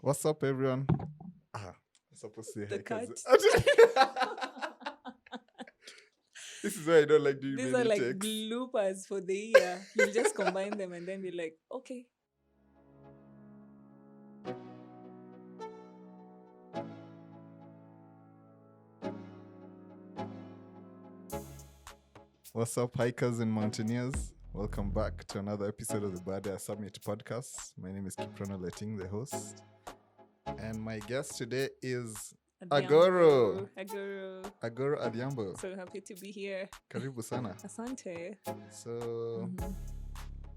What's up, everyone? I'm supposed to say The hi, cause cut. this is why I don't like doing These are many like takes. bloopers for the year. You'll just combine them and then be like, okay. What's up, hikers and mountaineers? Welcome back to another episode of the Baada Summit podcast. My name is Kiprono Letting, the host, and my guest today is Agoro. Agoro Adhiambo. So happy to be here. Karibu sana. Asante. So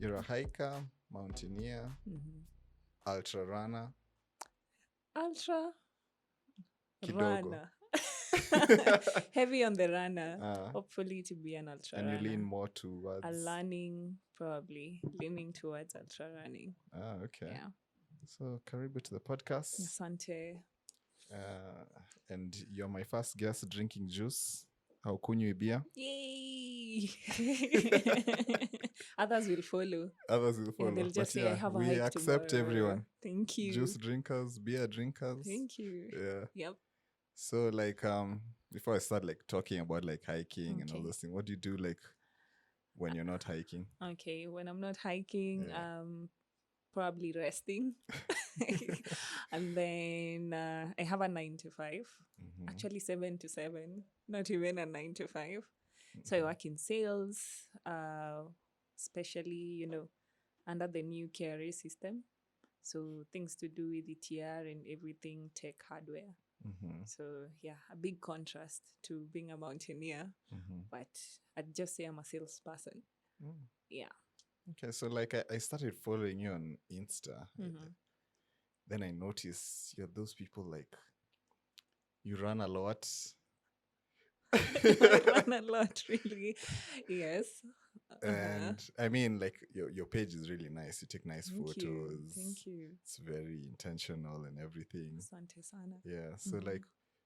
you're a hiker, mountaineer, ultra runner, Ultra kidogo. runner. Heavy on the runner. Hopefully to be an ultra and runner. you lean more towards leaning towards ultra running. Okay. Yeah. So karibu to the podcast. Asante. And you're my first guest drinking juice. Haukunywi beer. Yay! Others will follow. Yeah, they'll just say, I have a we hike accept tomorrow. everyone. Thank you. Juice drinkers, beer drinkers. Thank you. Yeah. Yep. So before I start talking about hiking and all those things, what do you do when you're not hiking? Okay, when I'm not hiking, probably resting. And then I have a 9 to 5. Actually 7 to 7, not even a 9 to 5. So I work in sales, especially, under the new KRA system. So things to do with ETR and everything, tech hardware. So yeah, a big contrast to being a mountaineer, but I'd just say I'm a salesperson. Yeah. Okay, so I started following you on Insta. Then I noticed you're those people you run a lot. I run a lot, really. Yes. And I mean, your page is really nice. You take nice photos. Thank you. It's very intentional and everything. Asante sana. Yeah. So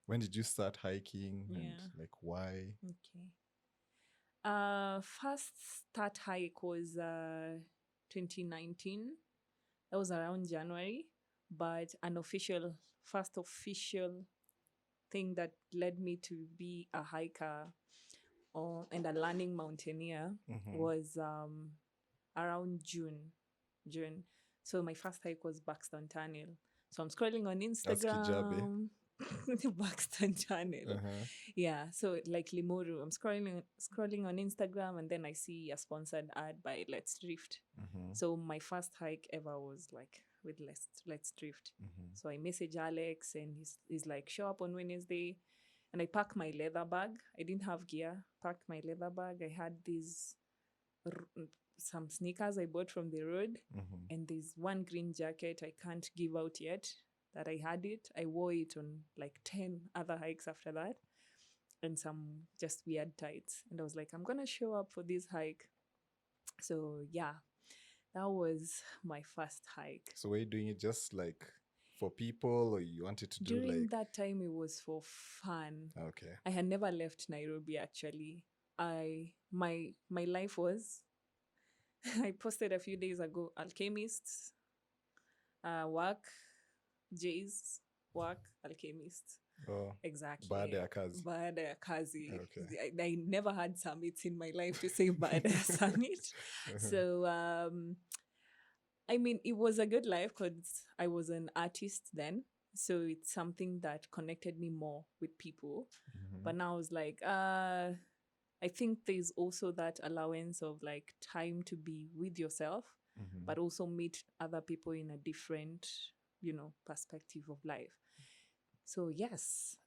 when did you start hiking and why? Okay. First start hike was 2019. That was around January. But first official thing that led me to be a hiker and a learning mountaineer was around June. So my first hike was Buxton Tunnel. So I'm scrolling on Instagram. The Buxton Tunnel. Yeah, so Limuru. I'm scrolling on Instagram and then I see a sponsored ad by Let's Drift. So my first hike ever was with Let's Drift. So I message Alex and he's like, show up on Wednesday. And I pack my leather bag. I didn't have gear. Packed my leather bag. I had some sneakers I bought from the road. And there's one green jacket I can't give out yet that I had it. I wore it on 10 other hikes after that. And some just weird tights. And I was like, I'm going to show up for this hike. So yeah, that was my first hike. So were you doing it just for people, or you wanted to do During that time, it was for fun. Okay. I had never left Nairobi, actually. My life was, I posted a few days ago, alchemists, work, J's, work, alchemists. Oh, exactly. Baada ya kazi. Baada ya kazi. Okay. I never had summits in my life to say Baada ya summit. So, I mean, it was a good life because I was an artist then. So it's something that connected me more with people. But now I was like, I think there's also that allowance of time to be with yourself, but also meet other people in a different, perspective of life. So yes.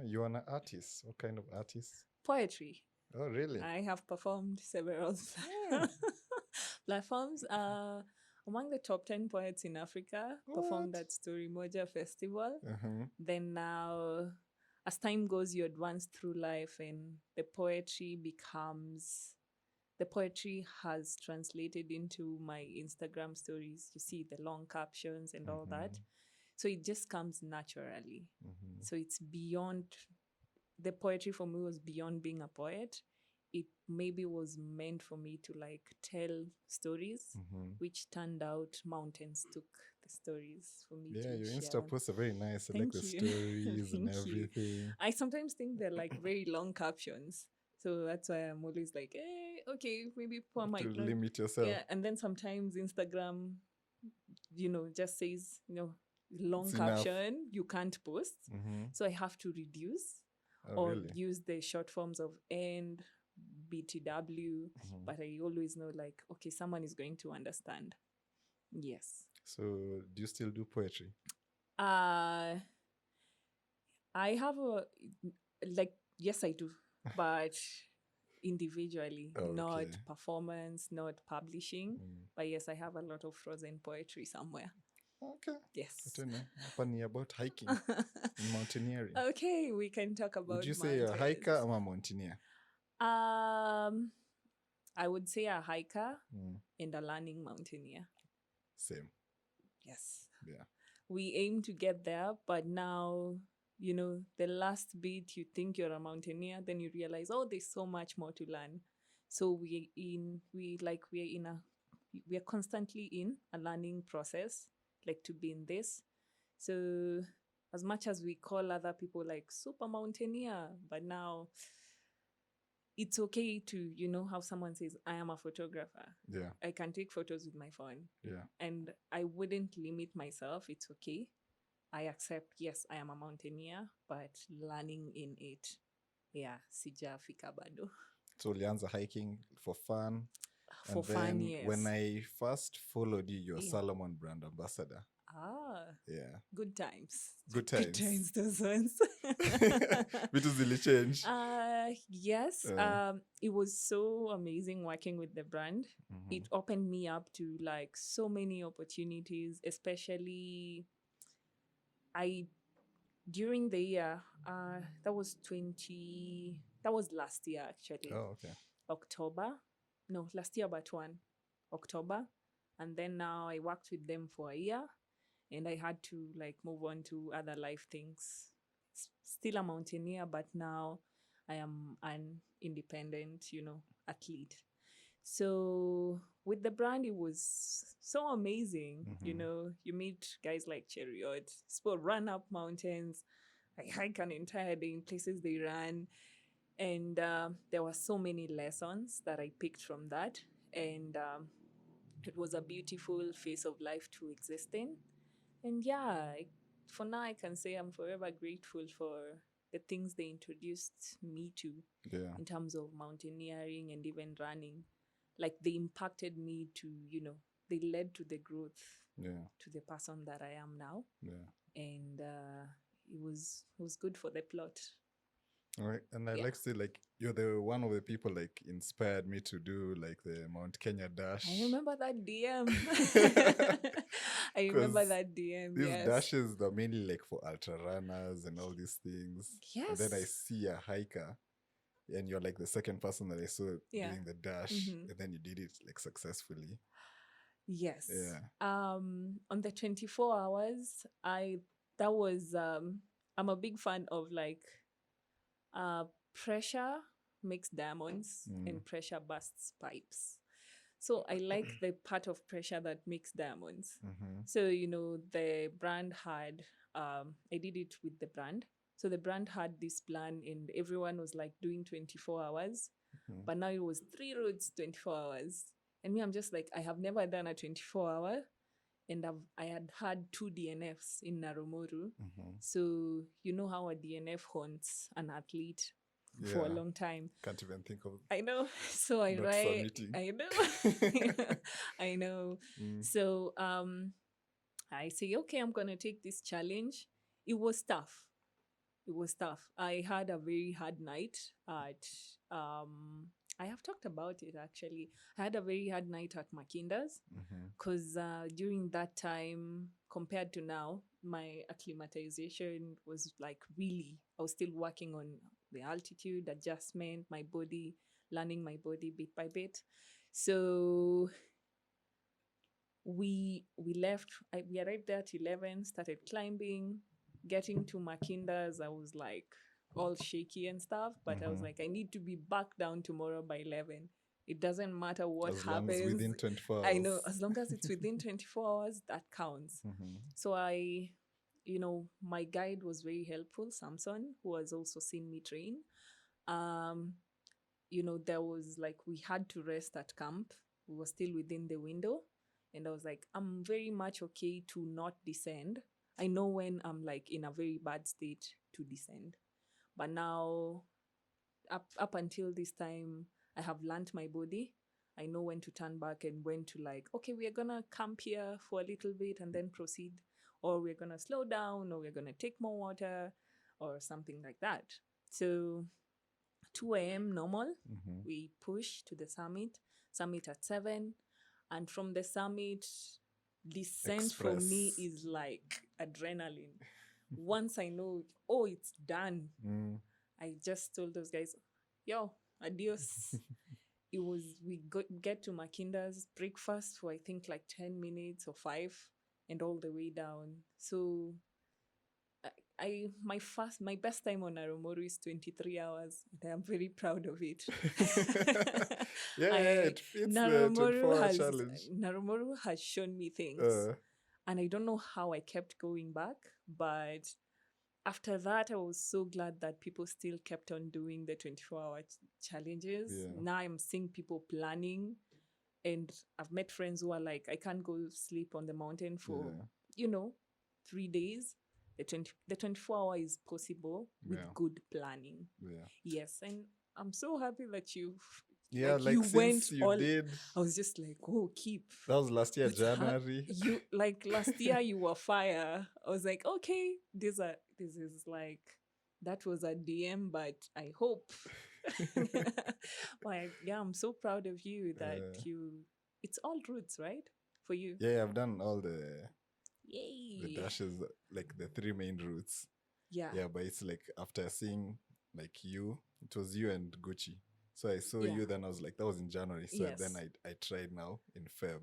You're an artist. What kind of artist? Poetry. Oh, really? I have performed several platforms. Among the top 10 poets in Africa, performed at Story Moja Festival. Then now, as time goes, you advance through life and the poetry has translated into my Instagram stories. You see the long captions and all that. So it just comes naturally. So it's beyond, the poetry for me was beyond being a poet. It maybe was meant for me to tell stories, which turned out mountains took the stories for me Yeah, to your share Insta them. posts are very nice. I like Thank the you. stories and Thank you. everything. I sometimes think they're like very long captions. So that's why I'm always like, hey, okay, maybe people To might not. limit yourself. Yeah. And then sometimes Instagram, just says, long It's enough. caption, you can't post. Mm-hmm. So I have to reduce Oh, or really? use the short forms of end, BTW. Mm-hmm. But I always know, like, okay, someone is going to understand. Yes. So, do you still do poetry? Uh, I have yes, I do, but individually, not Okay. performance, not publishing. Mm. But yes, I have a lot of frozen poetry somewhere. Okay. Yes. Tena, hapa ni about hiking and mountaineering. Okay, we can talk about Would you say a hiker or a mountaineer? I would say a hiker Mm. and a learning mountaineer. Same. Yes. Yeah. We aim to get there, but now, the last bit you think you're a mountaineer, then you realize, oh, there's so much more to learn. So we're constantly in a learning process, like to be in this. So as much as we call other people like super mountaineer, but now it's okay to, how someone says, I am a photographer. Yeah. I can take photos with my phone. Yeah. And I wouldn't limit myself. It's okay. I accept, yes, I am a mountaineer, but learning in it. Yeah, sijafika bado. So ulianza hiking for fun. For and fun, then yes. when I first followed you, you're Yeah. Salomon brand ambassador. Yeah. Good times. Good times. Good times, those ones. Vitu zilichange. Yes. It was so amazing working with the brand. Mm-hmm. It opened me up to like so many opportunities, especially during the year, that was last year actually. Oh, okay. October. No, last year but one. October. And then now I worked with them for a year and I had to like move on to other life things. Still a mountaineer, but now I am an independent, athlete. So with the brand, it was so amazing. Mm-hmm. You meet guys like Chariot, people run up mountains. I hike an entire day in places they run. And there were so many lessons that I picked from that. And it was a beautiful phase of life to exist in. And yeah, for now, I can say I'm forever grateful for the things they introduced me to in terms of mountaineering and even running. Like they impacted me to, they led to the growth to the person that I am now. Yeah. And it was good for the plot. All right. And I like to say, like, you're the one of the people like inspired me to do like the Mount Kenya dash. I remember that DM. I remember that DM. These dashes are mainly like for ultra runners and all these things. Yes. And then I see a hiker and you're like the second person that I saw doing the dash. Mm-hmm. And then you did it like successfully. Yes. Yeah. On the 24 hours, I'm a big fan of like pressure makes diamonds and pressure bursts pipes. So I like the part of pressure that makes diamonds. Mm-hmm. So, the brand had, I did it with the brand. So the brand had this plan and everyone was like doing 24 hours. Mm-hmm. But now it was 3 roads, 24 hours. And me, I'm just like, I have never done a 24-hour. And I had 2 DNFs in Narumoru. Mm-hmm. So you know how a DNF haunts an athlete for a long time. Can't even think of. I know. So I write. I know. I know. So I say, okay, I'm gonna take this challenge. It was tough. I had a very hard night at I have talked about it actually. I had a very hard night at Makinda's because during that time, compared to now, my acclimatization was like really, I was still working on the altitude adjustment, my body, learning my body bit by bit. So we left, we arrived there at 11, started climbing, getting to Makinda's. I was like all shaky and stuff, but I was like, I need to be back down tomorrow by 11. It doesn't matter what as long happens. as within 24 hours. I know, as long as it's within 24 hours, that counts. So my guide was very helpful, Samson, who has also seen me train. There was like, we had to rest at camp. We were still within the window. And I was like, I'm very much okay to not descend. I know when I'm like in a very bad state to descend. But now, up until this time, I have learned my body. I know when to turn back and when to like, okay, we're going to camp here for a little bit and then proceed. Or we're going to slow down, or we're going to take more water or something like that. So 2 a.m. normal, we push to the summit at 7. And from the summit, descent for me is like adrenaline. Once I know, it's done, I just told those guys, yo, adios. We get to Makinda's breakfast for I think like 10 minutes or 5 and all the way down. So my best time on Narumoru is 23 hours. And I'm very proud of it. It fits the 24-hour challenge. Narumoru has shown me things. And I don't know how I kept going back, but after that, I was so glad that people still kept on doing the 24-hour challenges. Yeah. Now I'm seeing people planning, and I've met friends who are like, I can't go sleep on the mountain for, 3 days. The 24-hour is possible with good planning. Yeah. Yes, and I'm so happy that you went all. Did. I was just like, keep. That was last year, January. Last year you were fire. I was like, okay, this is like, that was a DM, but I hope. I'm so proud of you that it's all routes, right? For you. Yeah, I've done all the dashes, like the 3 main routes. Yeah. Yeah, but it's like after seeing like you, it was you and Gucci. So I saw you, then I was like, that was in January. So then I tried now in Feb.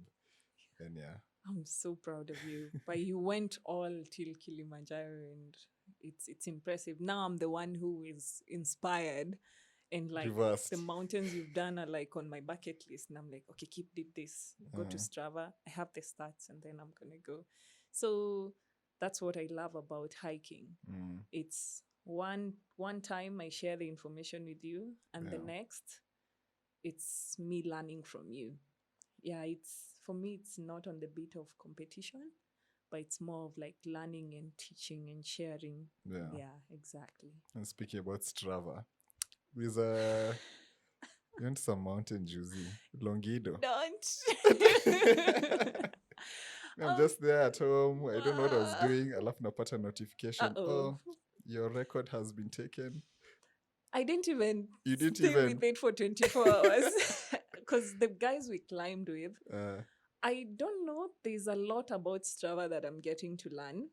And I'm so proud of you. But you went all till Kilimanjaro, and it's impressive. Now I'm the one who is inspired. And like the mountains you've done are like on my bucket list. And I'm like, okay, keep this. Go to Strava. I have the stats, and then I'm going to go. So that's what I love about hiking. It's one time I share the information with you, and the next, it's me learning from you. Yeah, for me, it's not on the bit of competition, but it's more of like learning and teaching and sharing. Yeah, exactly. And speaking about Strava, with you went to some mountain juicy, Longido. Don't. I'm just there at home. I don't know what I was doing. Alafu napata notification. Your record has been taken. I didn't even stay with it for 24 hours. Because the guys we climbed with, I don't know. There's a lot about Strava that I'm getting to learn.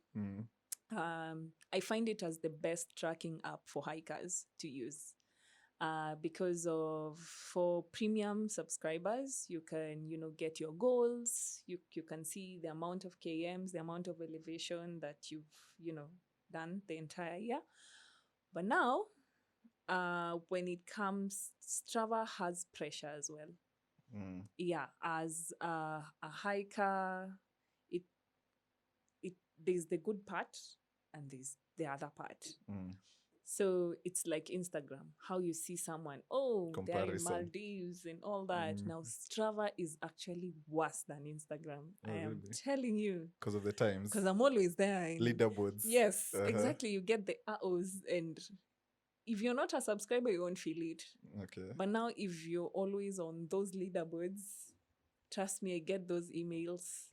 I find it as the best tracking app for hikers to use. Because for premium subscribers, you can, get your goals. You can see the amount of KMs, the amount of elevation that you've, done the entire year. But now, when it comes, Strava has pressure as well. Yeah, as a hiker, there's the good part and there's the other part. So it's like Instagram, how you see someone, they're in Maldives and all that. Now Strava is actually worse than Instagram. I am telling you. Because of the times. Because I'm always there. Leaderboards. Yes, exactly. You get the arrows, and if you're not a subscriber, you won't feel it. Okay. But now if you're always on those leaderboards, trust me, I get those emails.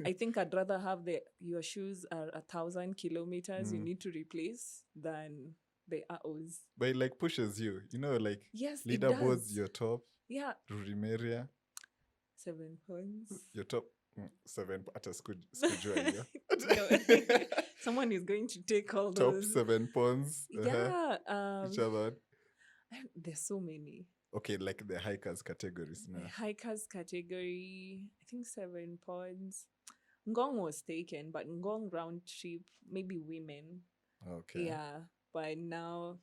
I think I'd rather have your shoes are 1,000 kilometers you need to replace than the arrows. But it like pushes you, like yes, leaderboards, your top. Yeah. Rurimeria. 7 points. Your top 7 at a school. Someone is going to take all top those. 7 points. Yeah. Which other? There's so many. Okay, like the hikers categories. No. The hikers category, I think 7 points. Ngong was taken, but Ngong round trip, maybe women. Okay. Yeah, but now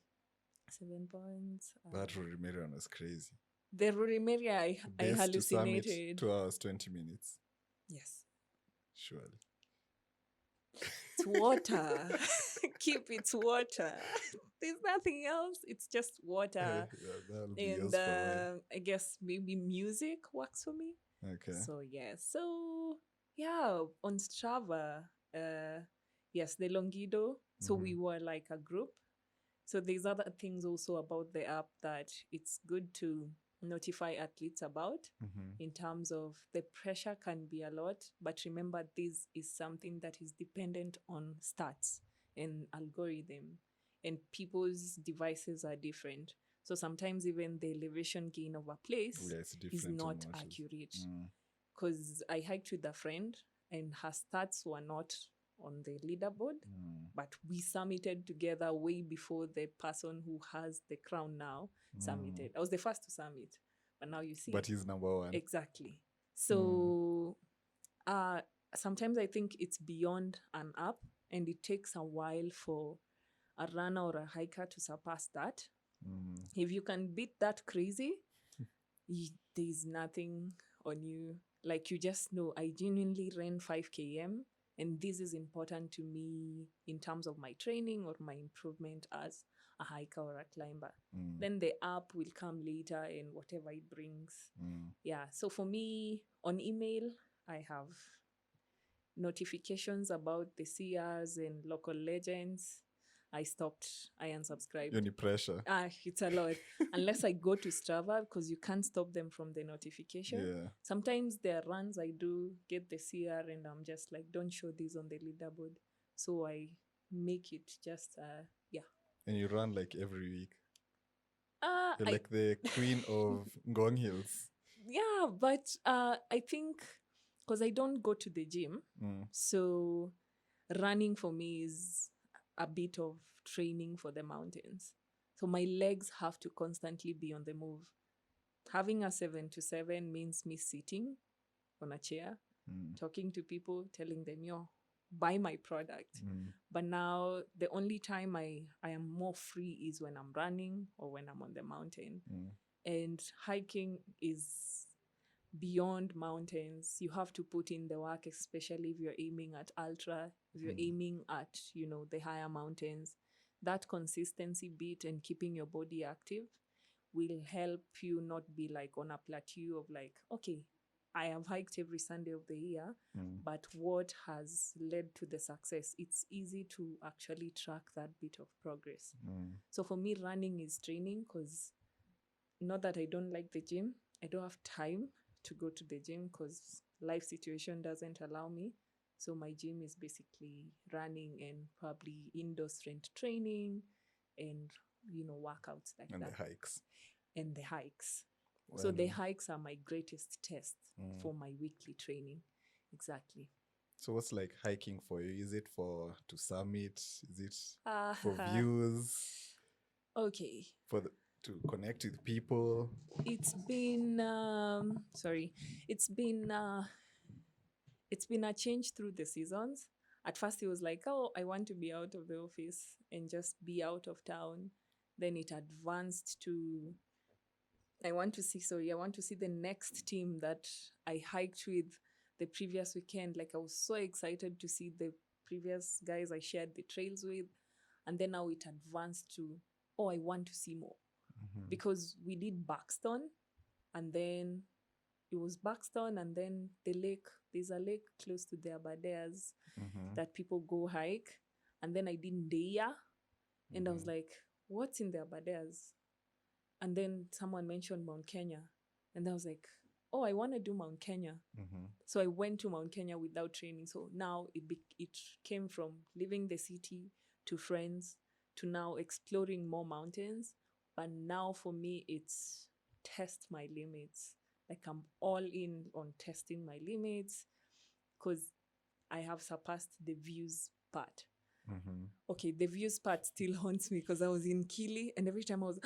7 points. That Rurimeria was crazy. The Rurimeria, I Base to summit, hallucinated. 2 hours, 20 minutes. Yes. Surely. It's water. Keep it water. There's nothing else. It's just water. Yeah, that'll be And yours for a while. I guess maybe music works for me. Okay. So yeah. So yeah, on Strava, yes, the Longido. So we were like a group. So there's other things also about the app that it's good to notify athletes about in terms of the pressure can be a lot. But remember, this is something that is dependent on stats and algorithm, and people's devices are different. So sometimes even the elevation gain of a place Yeah, it's is different not on what is- accurate. Because I hiked with a friend and her stats were not on the leaderboard, but we summited together way before the person who has the crown now summited. I was the first to summit, but now you see. But he's number one. Exactly. So sometimes I think it's beyond an app, and it takes a while for a runner or a hiker to surpass that. If you can beat that crazy, there's nothing on you. Like, you just know, I genuinely ran 5 km, and this is important to me in terms of my training or my improvement as a hiker or a climber. Then the app will come later and whatever it brings. Yeah. So for me, on email, I have notifications about the CRs and local legends. I unsubscribed. Any pressure. It's a lot. Unless I go to Strava, because you can't stop them from the notification. Yeah. Sometimes there are runs I do get the CR and I'm just like, don't show this on the leaderboard. So I make it just, yeah. And you run like every week. I- You're like the queen of Ngong Hills. Yeah, but I think because I don't go to the gym, so running for me is a bit of training for the mountains. So my legs have to constantly be on the move. Having a 7-to-7 means me sitting on a chair, talking to people, telling them, yo, buy my product. But now the only time I am more free is when I'm running or when I'm on the mountain. And hiking is beyond mountains. You have to put in the work, especially if you're aiming at ultra, if you're aiming at, the higher mountains. That consistency bit and keeping your body active will help you not be like on a plateau of like, okay, I have hiked every Sunday of the year, but what has led to the success? It's easy to actually track that bit of progress. So for me, running is training, because not that I don't like the gym, I don't have time to go to the gym because life situation doesn't allow me. So my gym is basically running and probably indoor strength training and, workouts like And that. the hikes. And the hikes. So the hikes are my greatest test for my weekly training. Exactly. So what's like hiking for you? Is it to summit? Is it for views? Okay. To connect with people? It's been it's been a change through the seasons. At first it was like, oh, I want to be out of the office and just be out of town. Then it advanced to I want to see the next team that I hiked with the previous weekend. Like, I was so excited to see the previous guys I shared the trails with. And then now it advanced to, oh, I want to see more. Because we did Buxton, and then it was Buxton, and then the lake. There's a lake close to the Abadas that people go hike. And then I did Ndeya, and I was like, what's in the Abadas? And then someone mentioned Mount Kenya, and I was like, oh, I want to do Mount Kenya. So I went to Mount Kenya without training. So now it came from leaving the city to friends to now exploring more mountains. But now for me, it's test my limits. Like, I'm all in on testing my limits because I have surpassed the views part. Okay, the views part still haunts me because I was in Kili, and every time I was,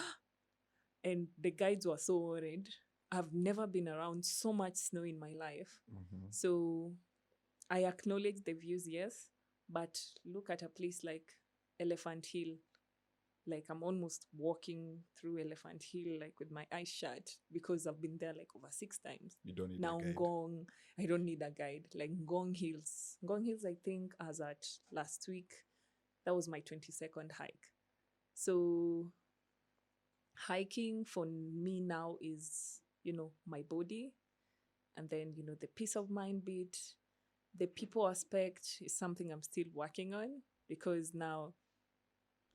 and the guides were so worried. I've never been around so much snow in my life. So I acknowledge the views, yes, but look at a place like Elephant Hill. like I'm almost walking through Elephant Hill like with my eyes shut because I've been there like over 6 times. You don't need Now a guide. Ngong, I don't need a guide. Like Ngong Hills. Ngong Hills, I think, as at last week, that was my 22nd hike. So hiking for me now is, my body, and then, the peace of mind bit. The people aspect is something I'm still working on because now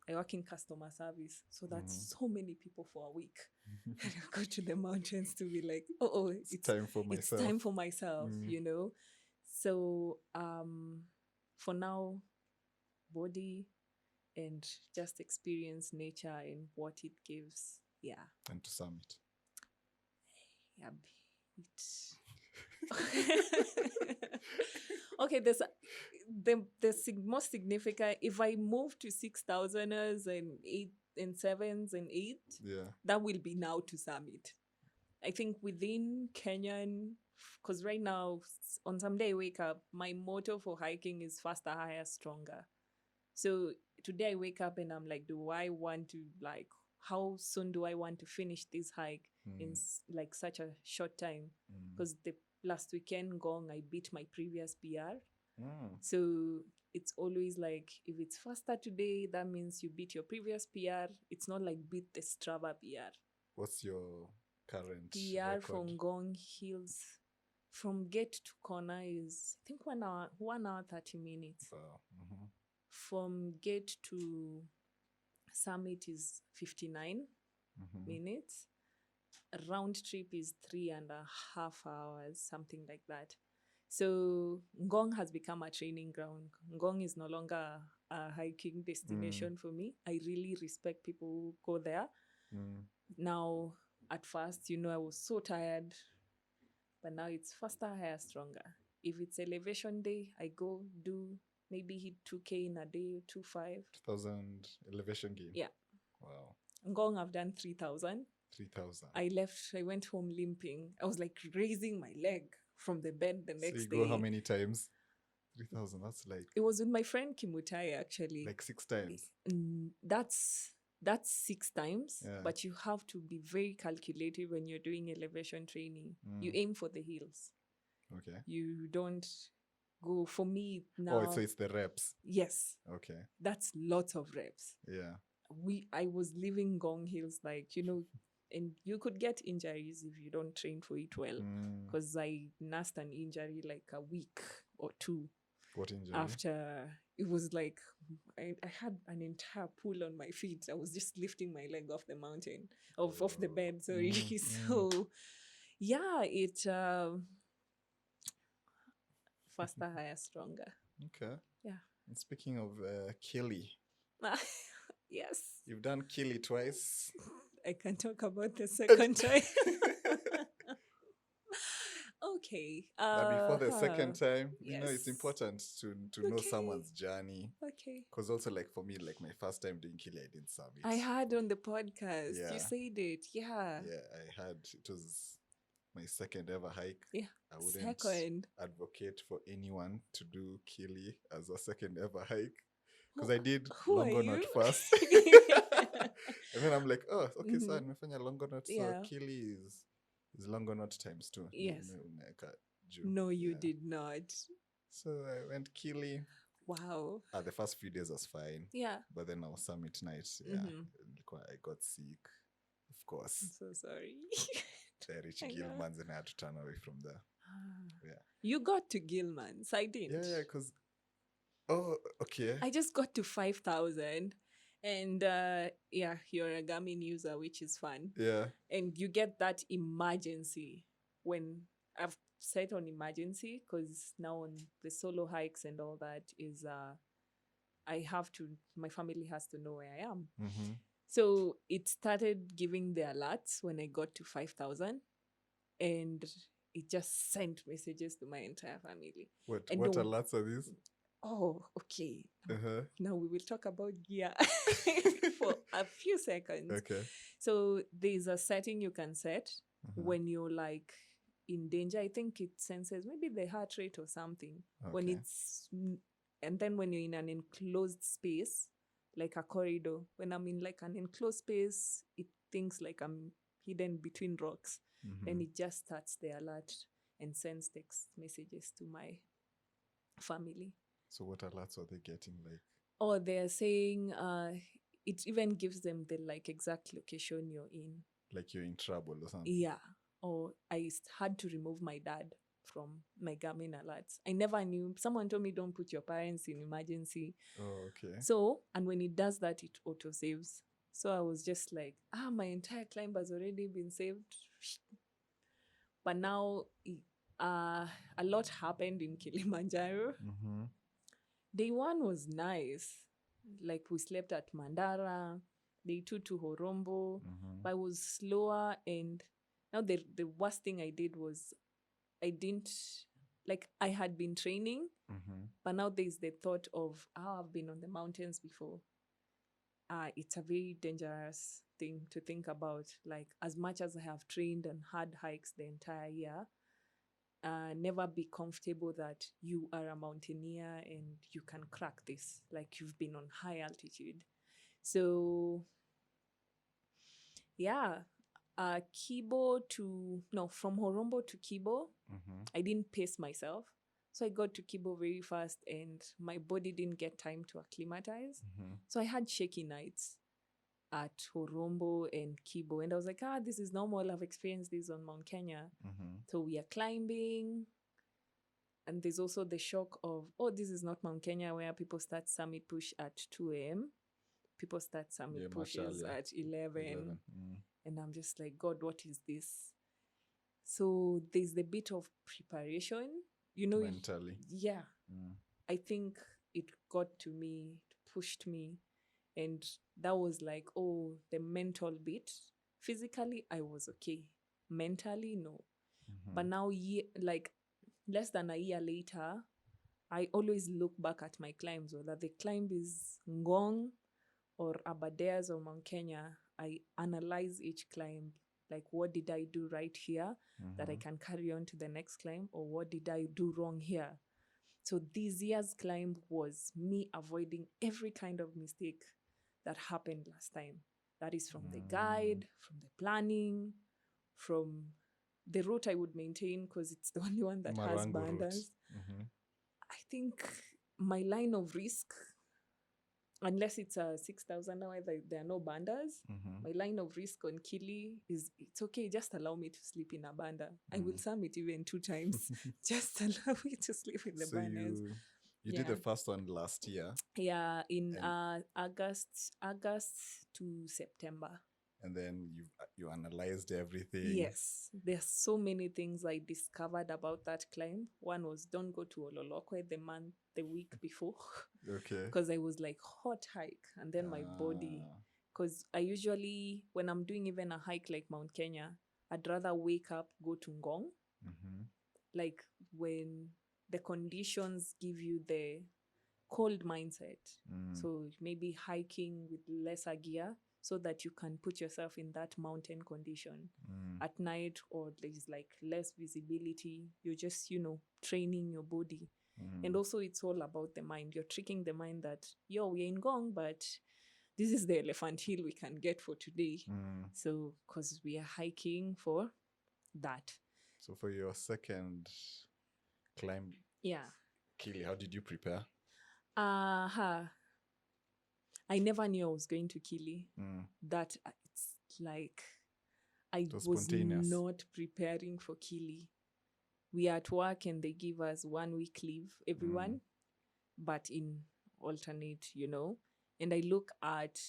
I work in customer service. So that's so many people for a week. And I go to the mountains to be like, it's time for myself. It's time for myself, So for now, body and just experience nature and what it gives. Yeah. And to summit. Yeah, okay, there's the most significant. If I move to 6,000ers and 8 and 7s and 8, that will be now to summit. I think within Kenyan, because right now on some day I wake up, my motto for hiking is faster, higher, stronger. So today I wake up and I'm like, do I want to how soon do I want to finish this hike in like such a short time? Because the last weekend gone, I beat my previous PR. So it's always like, if it's faster today, that means you beat your previous PR. It's not like beat the Strava PR. What's your current PR record? from Ngong Hills, from gate to corner is, I think, 1 hour 30 minutes. Wow. From gate to summit is 59 minutes. Round trip is 3.5 hours, something like that. So Ngong has become a training ground. Ngong is no longer a hiking destination for me. I really respect people who go there. Now, at first, I was so tired, but now it's faster, higher, stronger. If it's elevation day, I go do maybe hit 2K in a day, 2.5. 2,000 elevation game? Yeah. Wow. Ngong, I've done 3,000. 3,000. I went home limping. I was like raising my leg from the bed the next day. So you go how many times? 3,000, that's like... It was with my friend Kimutai, actually. Like 6 times? That's 6 times, but you have to be very calculated when you're doing elevation training. You aim for the hills. Okay. You don't go, for me now... Oh, so it's the reps? Yes. Okay. That's lots of reps. Yeah. I was living Ngong Hills, and you could get injuries if you don't train for it well. Because I nursed an injury like a week or 2. What injury? After, it was like, I had an entire pool on my feet. I was just lifting my leg off the mountain, off the bed, sorry. So, yeah, it, faster, higher, stronger. Okay. Yeah. And speaking of Kili. Yes. You've done Kili twice. I can talk about the second time. Okay. But before the second time, yes. it's important to know someone's journey. Okay. Because also, like, for me, like, my first time doing Kili, I didn't summit. I heard on the podcast. Yeah. You said it. Yeah. Yeah, I had. It was my second ever hike. Yeah. I wouldn't advocate for anyone to do Kili as a second ever hike. Because I did Longonot first. And then I'm like, oh, okay, so nimefanya Longonot. So Kili is Longonot times 2. Yes. No, you did not. So I went Kili. Wow. The first few days was fine. Yeah. But then our summit night, I got sick. Of course. I'm so sorry. I reached Gilman's and I had to turn away from there. Yeah. You got to Gilman's. I didn't. Yeah, because... Oh, okay. I just got to 5,000. And you're a Garmin user, which is fun. Yeah. And you get that emergency when I've set on emergency, because now on the solo hikes and all that is my family has to know where I am. So it started giving the alerts when I got to 5,000, and it just sent messages to my entire family. What alerts are these? Oh, okay. Now we will talk about gear for a few seconds. Okay. So there's a setting you can set when you're like in danger. I think it senses maybe the heart rate or something. Okay. And then when you're in an enclosed space, like a corridor. When I'm in like an enclosed space, it thinks like I'm hidden between rocks. Then it just starts the alert and sends text messages to my family. So what alerts are they getting? Like, Or they're saying it even gives them the like exact location you're in. like you're in trouble or something? Yeah. Or had to remove my dad from my Garmin alerts. I never knew. Someone told me don't put your parents in emergency. Oh, okay. So, and when it does that, it auto saves. So I was just like, my entire climb has already been saved. But now a lot happened in Kilimanjaro. Mm-hmm. Day one was nice. Like we slept at Mandara. Day two to Horombo. But I was slower. And now the worst thing I did was I didn't, like I had been training. But now there's the thought of, I've been on the mountains before. It's a very dangerous thing to think about. Like as much as I have trained and had hikes the entire year, never be comfortable that you are a mountaineer and you can crack this, like you've been on high altitude. So yeah, from Horombo to Kibo, I didn't pace myself. So I got to Kibo very fast and my body didn't get time to acclimatize. So I had shaky nights at Horombo and Kibo. And I was like, this is normal. I've experienced this on Mount Kenya. So we are climbing. And there's also the shock of, this is not Mount Kenya where people start summit push at 2 a.m. People start summit pushes at 11. And I'm just like, God, what is this? So there's the bit of preparation, mentally. Yeah. I think it got to me, it pushed me. And that was like, the mental bit. Physically, I was okay. Mentally, no. But now, like less than a year later, I always look back at my climbs, whether the climb is Ngong or Aberdares or Mount Kenya. I analyze each climb. Like, what did I do right here that I can carry on to the next climb? Or what did I do wrong here? So this year's climb was me avoiding every kind of mistake that happened last time. That is from the guide, from the planning, from the route I would maintain because it's the only one that has Marango bandas. I think my line of risk, unless it's a 6,000 hour, there are no bandas. My line of risk on Kili is, it's okay, just allow me to sleep in a banda. I will summit even 2 times. Just allow me to sleep in the bandas. You did the first one last year. Yeah, in August to September. And then you analyzed everything. Yes, there's so many things I discovered about that climb. One was don't go to Ololokwe the week before. Okay. Because I was like, hot hike. And then my body, because I usually, when I'm doing even a hike like Mount Kenya, I'd rather wake up, go to Ngong. Like when the conditions give you the cold mindset. So maybe hiking with lesser gear so that you can put yourself in that mountain condition at night, or there's like less visibility. You're just, training your body. And also it's all about the mind. You're tricking the mind that, we're in Gong, but this is the elephant hill we can get for today. So, because we are hiking for that. So for your second climb, Kili, how did you prepare? I never knew I was going to Kili. That it's like I was not preparing for Kili. We are at work and they give us 1 week leave, everyone, but in alternate, And I look at,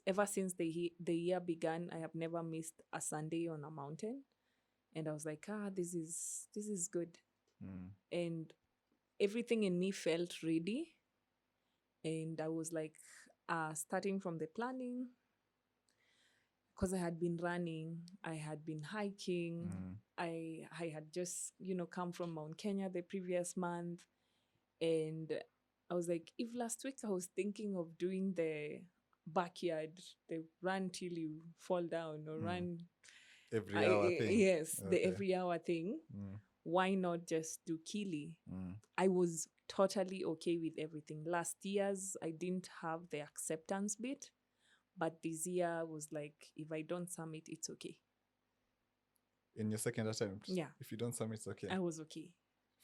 ever since the year began, I have never missed a Sunday on a mountain. And I was like, this is good. And everything in me felt ready. And I was like, starting from the planning, because I had been running, I had been hiking, I had just, come from Mount Kenya the previous month. And I was like, if last week I was thinking of doing the backyard, the run till you fall down or run every hour thing. Yes, the every hour thing. Why not just do Kili? I was totally okay with everything. Last year's, I didn't have the acceptance bit, but this year was like, if I don't summit, it's okay. In your second attempt? Yeah. If you don't submit, it's okay. I was okay.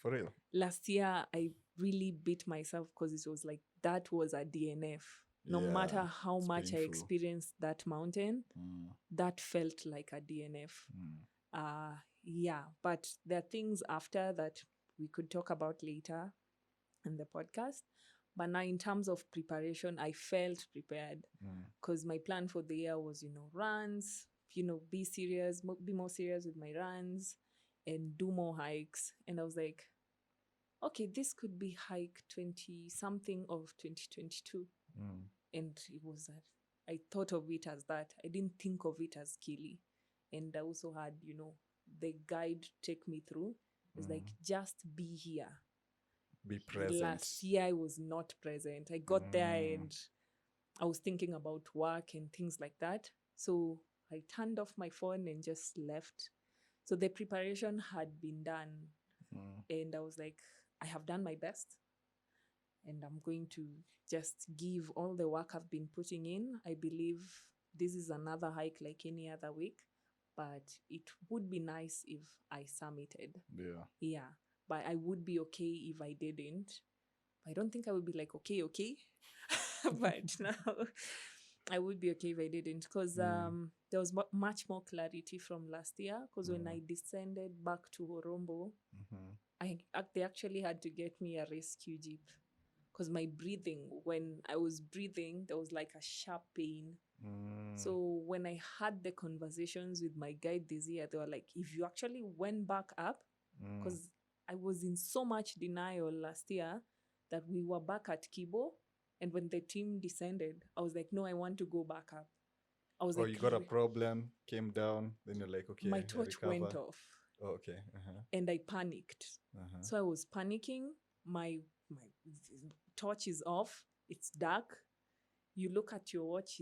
For real? Last year, I really beat myself because it was like, that was a DNF. No Yeah, matter how it's much I painful. experienced that mountain, that felt like a DNF. Yeah, but there are things after that we could talk about later in the podcast. But now, in terms of preparation, I felt prepared because my plan for the year was, runs, be serious, be more serious with my runs and do more hikes. And I was like, okay, this could be hike 20 something of 2022. And it was that I thought of it as that. I didn't think of it as Kili. And I also had, the guide take me through. It was like, just be here. Be present. Last year I was not present. I got there and I was thinking about work and things like that. So I turned off my phone and just left. So the preparation had been done. And I was like, I have done my best. And I'm going to just give all the work I've been putting in. I believe this is another hike like any other week, but it would be nice if I summited. Yeah. Yeah. But I would be okay if I didn't. I don't think I would be like, okay. But now I would be okay if I didn't, because there was much more clarity from last year, because when I descended back to Horombo, they actually had to get me a rescue jeep, because my breathing, when I was breathing, there was like a sharp pain. So when I had the conversations with my guide this year, they were like, if you actually went back up, because I was in so much denial last year that we were back at Kibo, and when the team descended, I was like, no, I want to go back up. I was like, you got a problem, came down, then you're like, okay, my torch went off. Oh, okay. And I panicked. So I was panicking. My torch is off. It's dark. You look at your watch.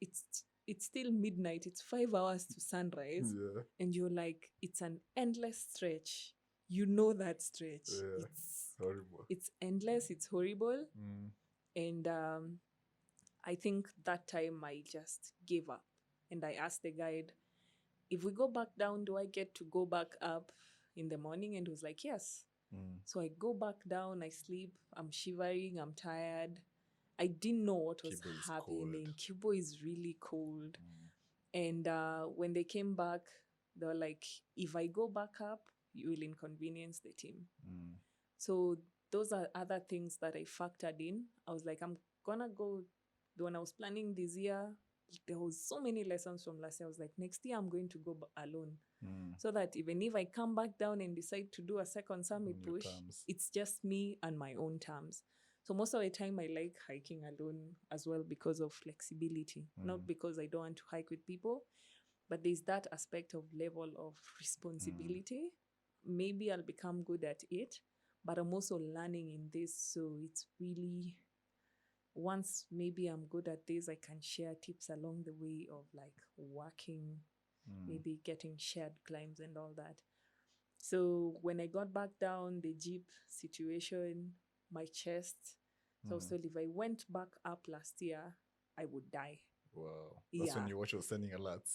It's still midnight. It's 5 hours to sunrise. Yeah. And you're like, it's an endless stretch. You know that stretch. Yeah. It's horrible. It's endless. It's horrible. And I think that time I just gave up. And I asked the guide, if we go back down, do I get to go back up in the morning? And he was like, yes. So I go back down, I sleep, I'm shivering, I'm tired. I didn't know what was happening. Kibo is really cold. And when they came back, they were like, if I go back up, you will inconvenience the team. So those are other things that I factored in. I was like, I'm gonna go. When I was planning this year, there was so many lessons from last year. I was like, next year I'm going to go alone. So that even if I come back down and decide to do a second summit push, it's just me and my own terms. So most of the time I like hiking alone as well, because of flexibility, not because I don't want to hike with people, but there's that aspect of level of responsibility. Maybe I'll become good at it, but I'm also learning in this. So it's really, once maybe I'm good at this, I can share tips along the way of like working, maybe getting shared climbs and all that. So when I got back down, the jeep situation, my chest. So if I went back up last year, I would die. Wow. That's when your watch was sending alerts.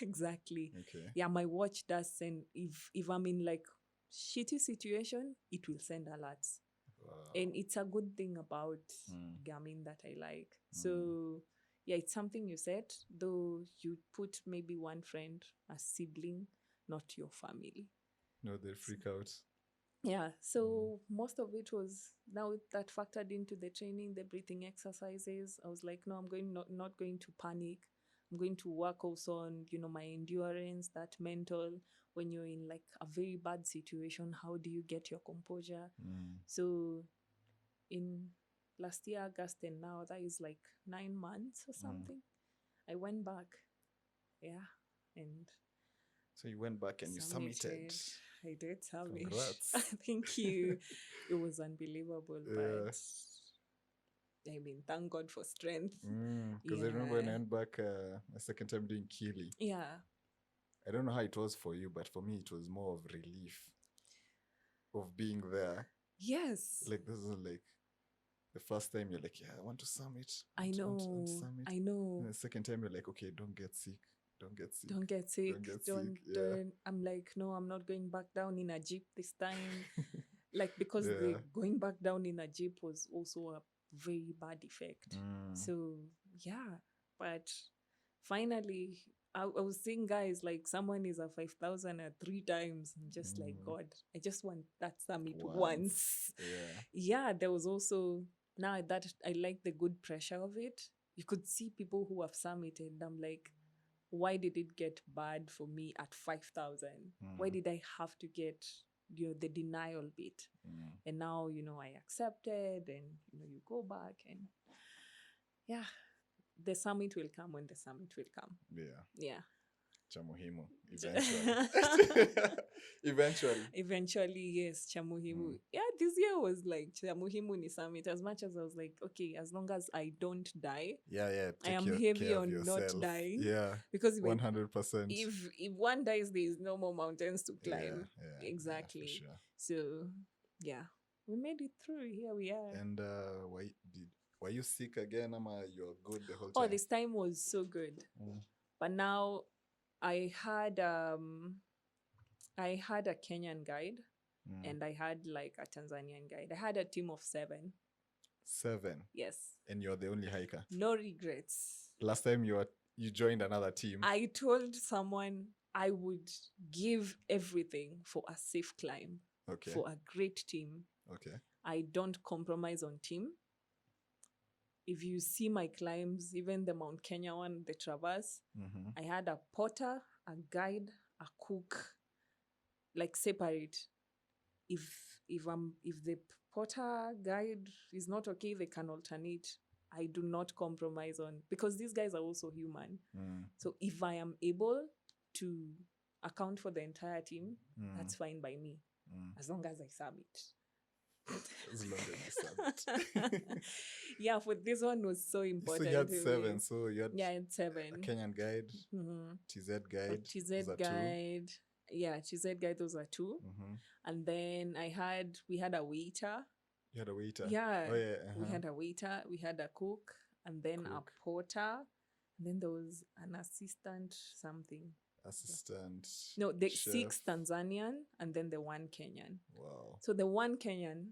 Exactly. Okay. Yeah, my watch does send, if I'm in like shitty situation, it will send alerts. Wow. And it's a good thing about Garmin that I like. So yeah, it's something you said, though you put maybe one friend, a sibling, not your family. No, they freak out. Yeah, so most of it was now that factored into the training, the breathing exercises. I was like, no, I'm not going to panic. I'm going to work also on, my endurance, that mental. When you're in like a very bad situation, how do you get your composure? So in last year, August, and now that is like 9 months or something, I went back. Yeah, and so you went back and you summited. I did summit. Congrats. Thank you. It was unbelievable, but I mean, thank God for strength. Because I remember when I went back a second time doing Kili. Yeah. I don't know how it was for you, but for me, it was more of relief of being there. Yes. Like this is like the first time you're like, yeah, I want to summit. I want to know. summit. I know. And the second time you're like, okay, don't get sick. Don't get sick. Don't get sick. Don't get Don't, sick. Yeah. don't. I'm like, no, I'm not going back down in a jeep this time. Like, because Yeah. the going back down in a jeep was also a very bad effect. Mm. So yeah, but finally, I was seeing guys like someone is at 5,000 at 3 times. I'm just like, God, I just want that summit once. Yeah. Yeah, there was also now that I like the good pressure of it. You could see people who have summited. I'm like, why did it get bad for me at 5,000? Why did I have to get the denial bit? And now I accepted, and you go back, and yeah, the summit will come when the summit will come. Yeah. Cha muhimu eventually. Eventually, yes, cha muhimu. Yeah, this year was like cha muhimu ni summit. As much as I was like, okay, as long as I don't die. Yeah. I am heavy on yourself. Not dying. Yeah. Because 100%. If one dies, there is no more mountains to climb. Yeah, exactly. Yeah, for sure. So yeah, we made it through. Here we are. And were you sick again? Ama you're good the whole time? Oh, this time was so good. But now I had a Kenyan guide and I had like a Tanzanian guide. I had a team of 7. 7? Yes. And you're the only hiker? No regrets. Last time you joined another team. I told someone I would give everything for a safe climb. Okay. For a great team. Okay. I don't compromise on team. If you see my climbs, even the Mount Kenya one, the Traverse, I had a porter, a guide, a cook, like separate. If the porter guide is not okay, they can alternate. I do not compromise on, because these guys are also human. So if I am able to account for the entire team, that's fine by me, as long as I submit. As long as you submit. Yeah, for this one was so important. So you had 7. So you had, I had 7. A Kenyan guide, TZ guide. TZ guide. 2. Yeah, TZ guide, those are 2. And then we had a waiter. You had a waiter? Yeah. Oh, yeah. We had a waiter, we had a cook, and then a porter, and then there was an assistant something. No, the chef. 6 Tanzanian and then the 1 Kenyan. Wow. So the 1 Kenyan,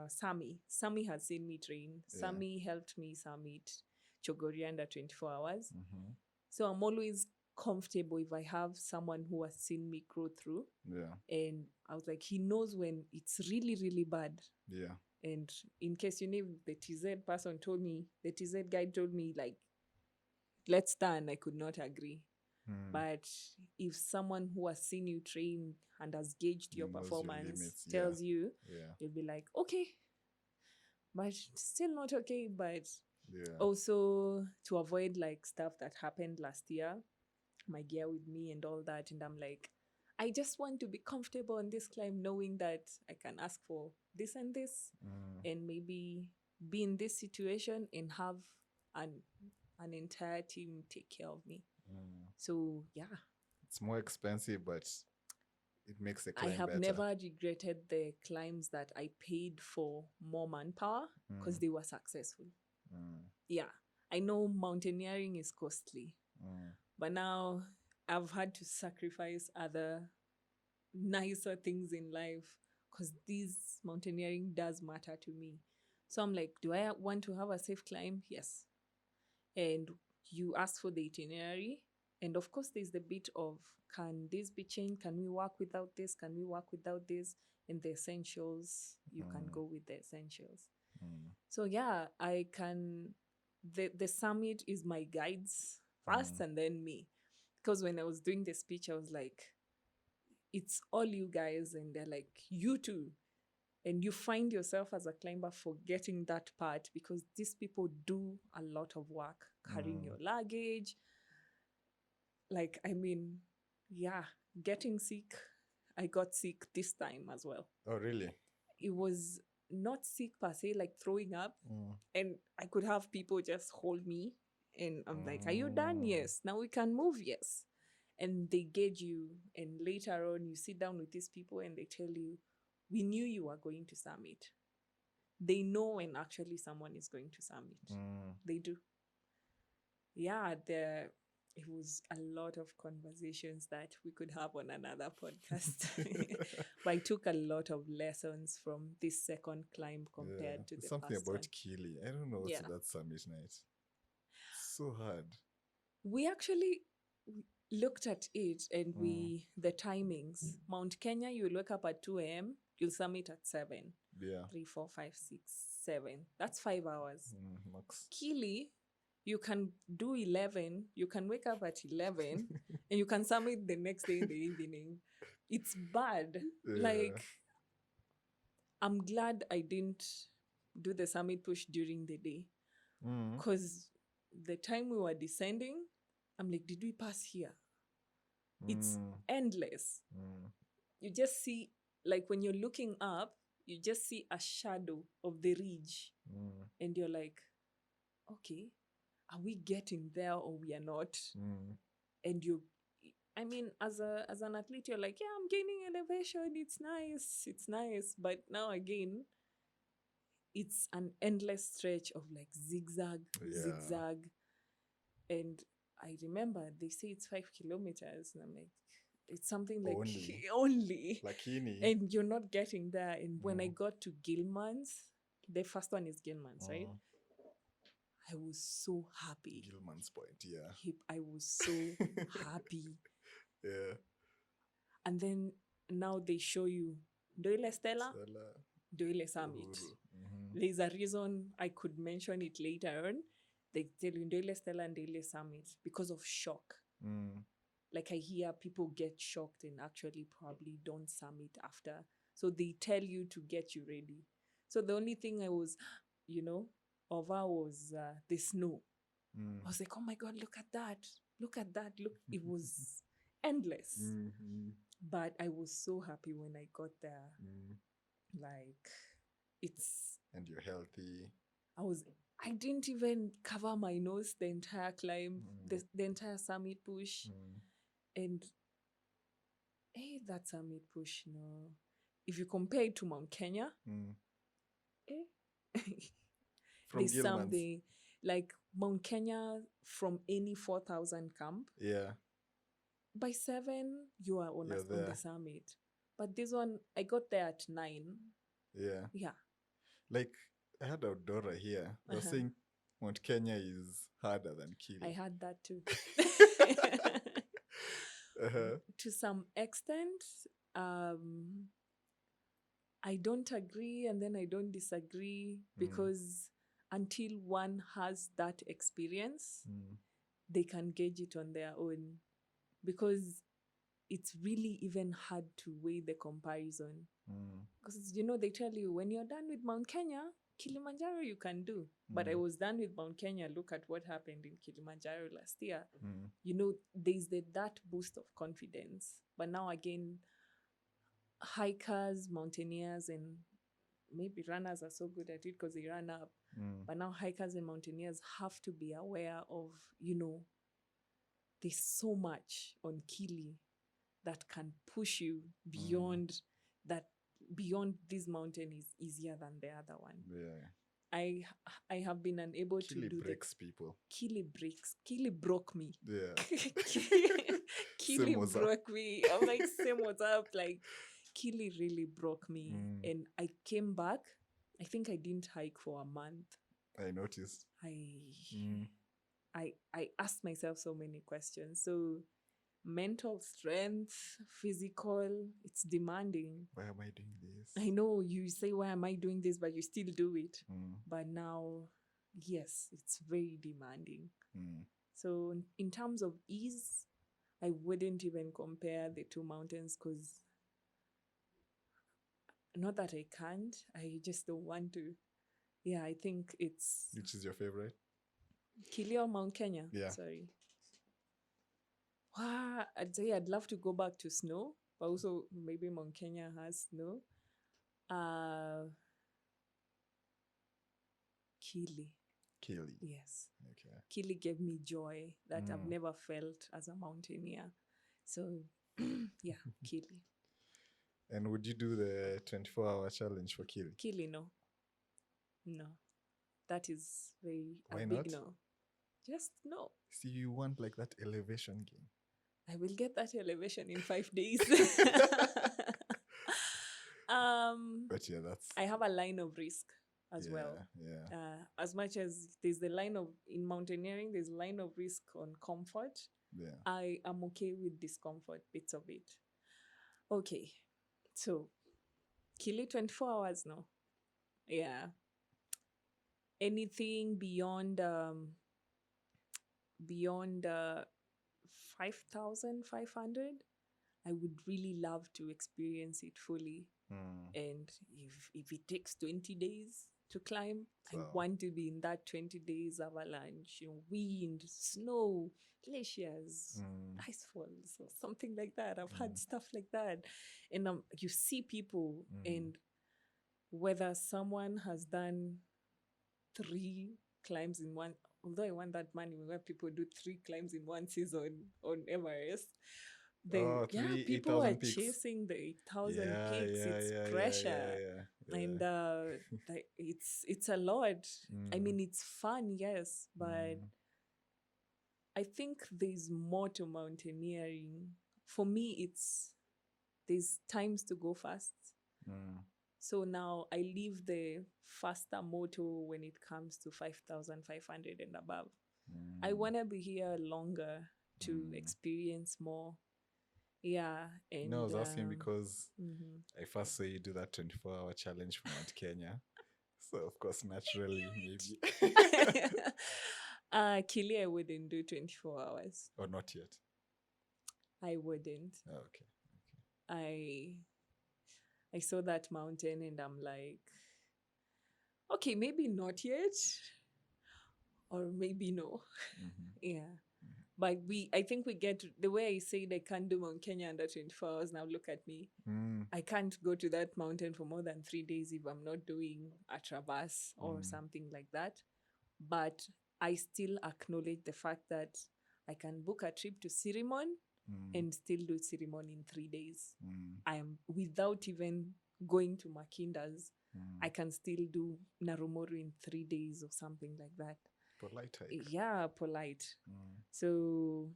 Sami has seen me train. Sami helped me summit Chogoria under 24 hours. So I'm always comfortable if I have someone who has seen me grow through. Yeah. And I was like, he knows when it's really, really bad. Yeah. And in case you knew, the TZ person told me, the TZ guy told me, like, let's stand. I could not agree. But if someone who has seen you train and has gauged your performance tells you, you'll be like, okay, but still not okay. But also to avoid like stuff that happened last year, my gear with me and all that. And I'm like, I just want to be comfortable on this climb, knowing that I can ask for this and this, and maybe be in this situation and have an entire team take care of me. So yeah, it's more expensive, but it makes the climb I have better. never regretted the climbs that I paid for more manpower, because they were successful. Yeah, I know mountaineering is costly, but now I've had to sacrifice other nicer things in life, because this mountaineering does matter to me. So I'm like, do I want to have a safe climb? Yes. And you ask for the itinerary, and of course there's the bit of, can this be changed? Can we work without this? Can we work without this? And the essentials, you can go with the essentials. So yeah, I can, the summit is my guides first and then me. Because when I was doing the speech, I was like, it's all you guys, and they're like, you too. And you find yourself as a climber forgetting that part, because these people do a lot of work carrying your luggage. Like, I mean, yeah, getting sick. I got sick this time as well. Oh, really? It was not sick per se, like throwing up. And I could have people just hold me. And I'm like, are you done? Yes. Now we can move? Yes. And they gauge you. And later on, you sit down with these people and they tell you, we knew you were going to summit. They know when actually someone is going to summit. They do. Yeah, it was a lot of conversations that we could have on another podcast. But I took a lot of lessons from this second climb compared to the something first about one. Kili. I don't know what's Yeah. that summit night. So hard. We actually looked at it and the timings. Mount Kenya, you'll wake up at 2 a.m., you'll summit at 7. Yeah. 3, 4, 5, 6, 7. That's 5 hours. Max. Kili, you can do 11, you can wake up at 11, and you can summit the next day in the evening. It's bad. Like, I'm glad I didn't do the summit push during the day. Because the time we were descending, I'm like, did we pass here? It's endless. You just see, like when you're looking up, you just see a shadow of the ridge. And you're like, okay, are we getting there or we are not? And I mean, as an athlete, you're like, yeah, I'm gaining elevation. It's nice. But now again, it's an endless stretch of like zigzag. And I remember they say it's 5 kilometers. And I'm like, it's something like only. Lakini. And you're not getting there. And when I got to Gilman's, the first one is Gilman's, right? I was so happy. Gilman's Point, yeah. I was so happy. Yeah. And then now they show you Ndoile Stella, Ndoile Summit. There's a reason I could mention it later on. They tell you Ndoile Stella and Ndoile Summit because of shock. Like I hear people get shocked and actually probably don't summit after. So they tell you to get you ready. So the only thing I was, over was the snow. I was like, oh my God, look at that. Look, it was endless. But I was so happy when I got there. Like, it's... And you're healthy. I didn't even cover my nose the entire climb, the entire summit push. And, hey, that summit push, no. If you compare it to Mount Kenya, From there's something like Mount Kenya from any 4,000 camp. Yeah. By 7, you are on the summit. But this one, I got there at 9. Yeah. Yeah. Like, I had Outdora here. They're saying Mount Kenya is harder than Kili. I had that too. To some extent, I don't agree and then I don't disagree because until one has that experience, they can gauge it on their own. Because it's really even hard to weigh the comparison. Because, they tell you, when you're done with Mount Kenya, Kilimanjaro you can do. But I was done with Mount Kenya. Look at what happened in Kilimanjaro last year. There's that boost of confidence. But now again, hikers, mountaineers, and maybe runners are so good at it because they run up. But now hikers and mountaineers have to be aware of, there's so much on Kili that can push you beyond that. Beyond this mountain is easier than the other one. Yeah. I have been unable to do breaks people. Kili broke me. Yeah. Kili broke me. I'm like, same what's up. Like, Kili really broke me. And I came back. I think I didn't hike for a month. I noticed. I asked myself so many questions. So mental strength, physical, it's demanding. Why am I doing this? I know you say, why am I doing this? But you still do it. But now, yes, it's very demanding. So in terms of ease, I wouldn't even compare the two mountains because not that I can't, I just don't want to. Yeah, I think it's... Which is your favorite? Kili or Mount Kenya? Yeah. Sorry. Wow, I'd say I'd love to go back to snow, but also maybe Mount Kenya has snow. Kili. Yes. Okay. Kili gave me joy that I've never felt as a mountaineer. So, yeah, Kili. And would you do the 24-hour challenge for Kili? Kili, no. No. That is very Why a not? big no. Just no. See, you want like that elevation game. I will get that elevation in 5 days. But yeah, that's I have a line of risk as well. Yeah. As much as there's the line of in mountaineering, there's line of risk on comfort. Yeah. I am okay with discomfort bits of it. Okay, so Kili 24 hours now. Yeah. Anything beyond 5,500, I would really love to experience it fully. And if it takes 20 days to climb, I want to be in that 20 days avalanche, wind, snow, glaciers, ice falls, or something like that. I've had stuff like that. And you see people, and whether someone has done 3 climbs in one, although I want that money where people do 3 climbs in one season on Everest. People are chasing the 8,000 peaks. It's pressure. And it's a lot. I mean, it's fun, yes, but I think there's more to mountaineering. For me, there's times to go fast. So now I leave the faster motto when it comes to 5,500 and above. I want to be here longer to experience more. Yeah. And, no, I was asking because I first saw you do that 24-hour challenge for Mount Kenya. So, of course, naturally, maybe. Kili, I wouldn't do 24 hours. Or not yet? I wouldn't. Oh, okay. I saw that mountain and I'm like, okay, maybe not yet. Or maybe no. Yeah. But I think we get the way I said I can't do Mount Kenya under 24 hours. Now look at me. I can't go to that mountain for more than 3 days if I'm not doing a traverse or something like that. But I still acknowledge the fact that I can book a trip to Salomon and still do Salomon in 3 days. I am without even going to Makinda's. I can still do Narumoru in 3 days or something like that. Polite hike. Yeah, polite. So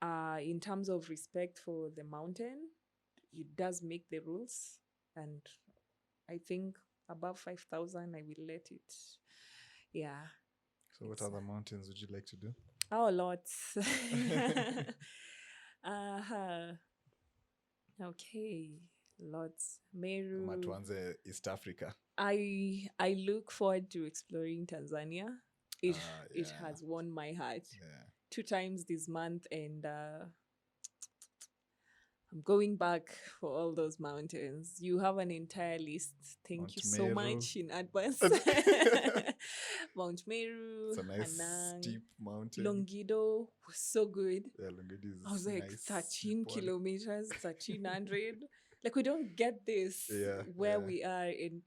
in terms of respect for the mountain, it does make the rules. And I think above 5,000, I will let it. Yeah. So what other mountains would you like to do? Oh, lots. Okay, lots. Meru. Matuanze, East Africa. I look forward to exploring Tanzania. It has won my heart 2 times this month, and I'm going back for all those mountains. You have an entire list. Thank you so much in advance. Mount Meru, it's a nice Hanang, steep mountain. Longido was so good. Yeah, Longido is I was like, nice, 13 kilometers, 1,300. Like, we don't get this where we are. And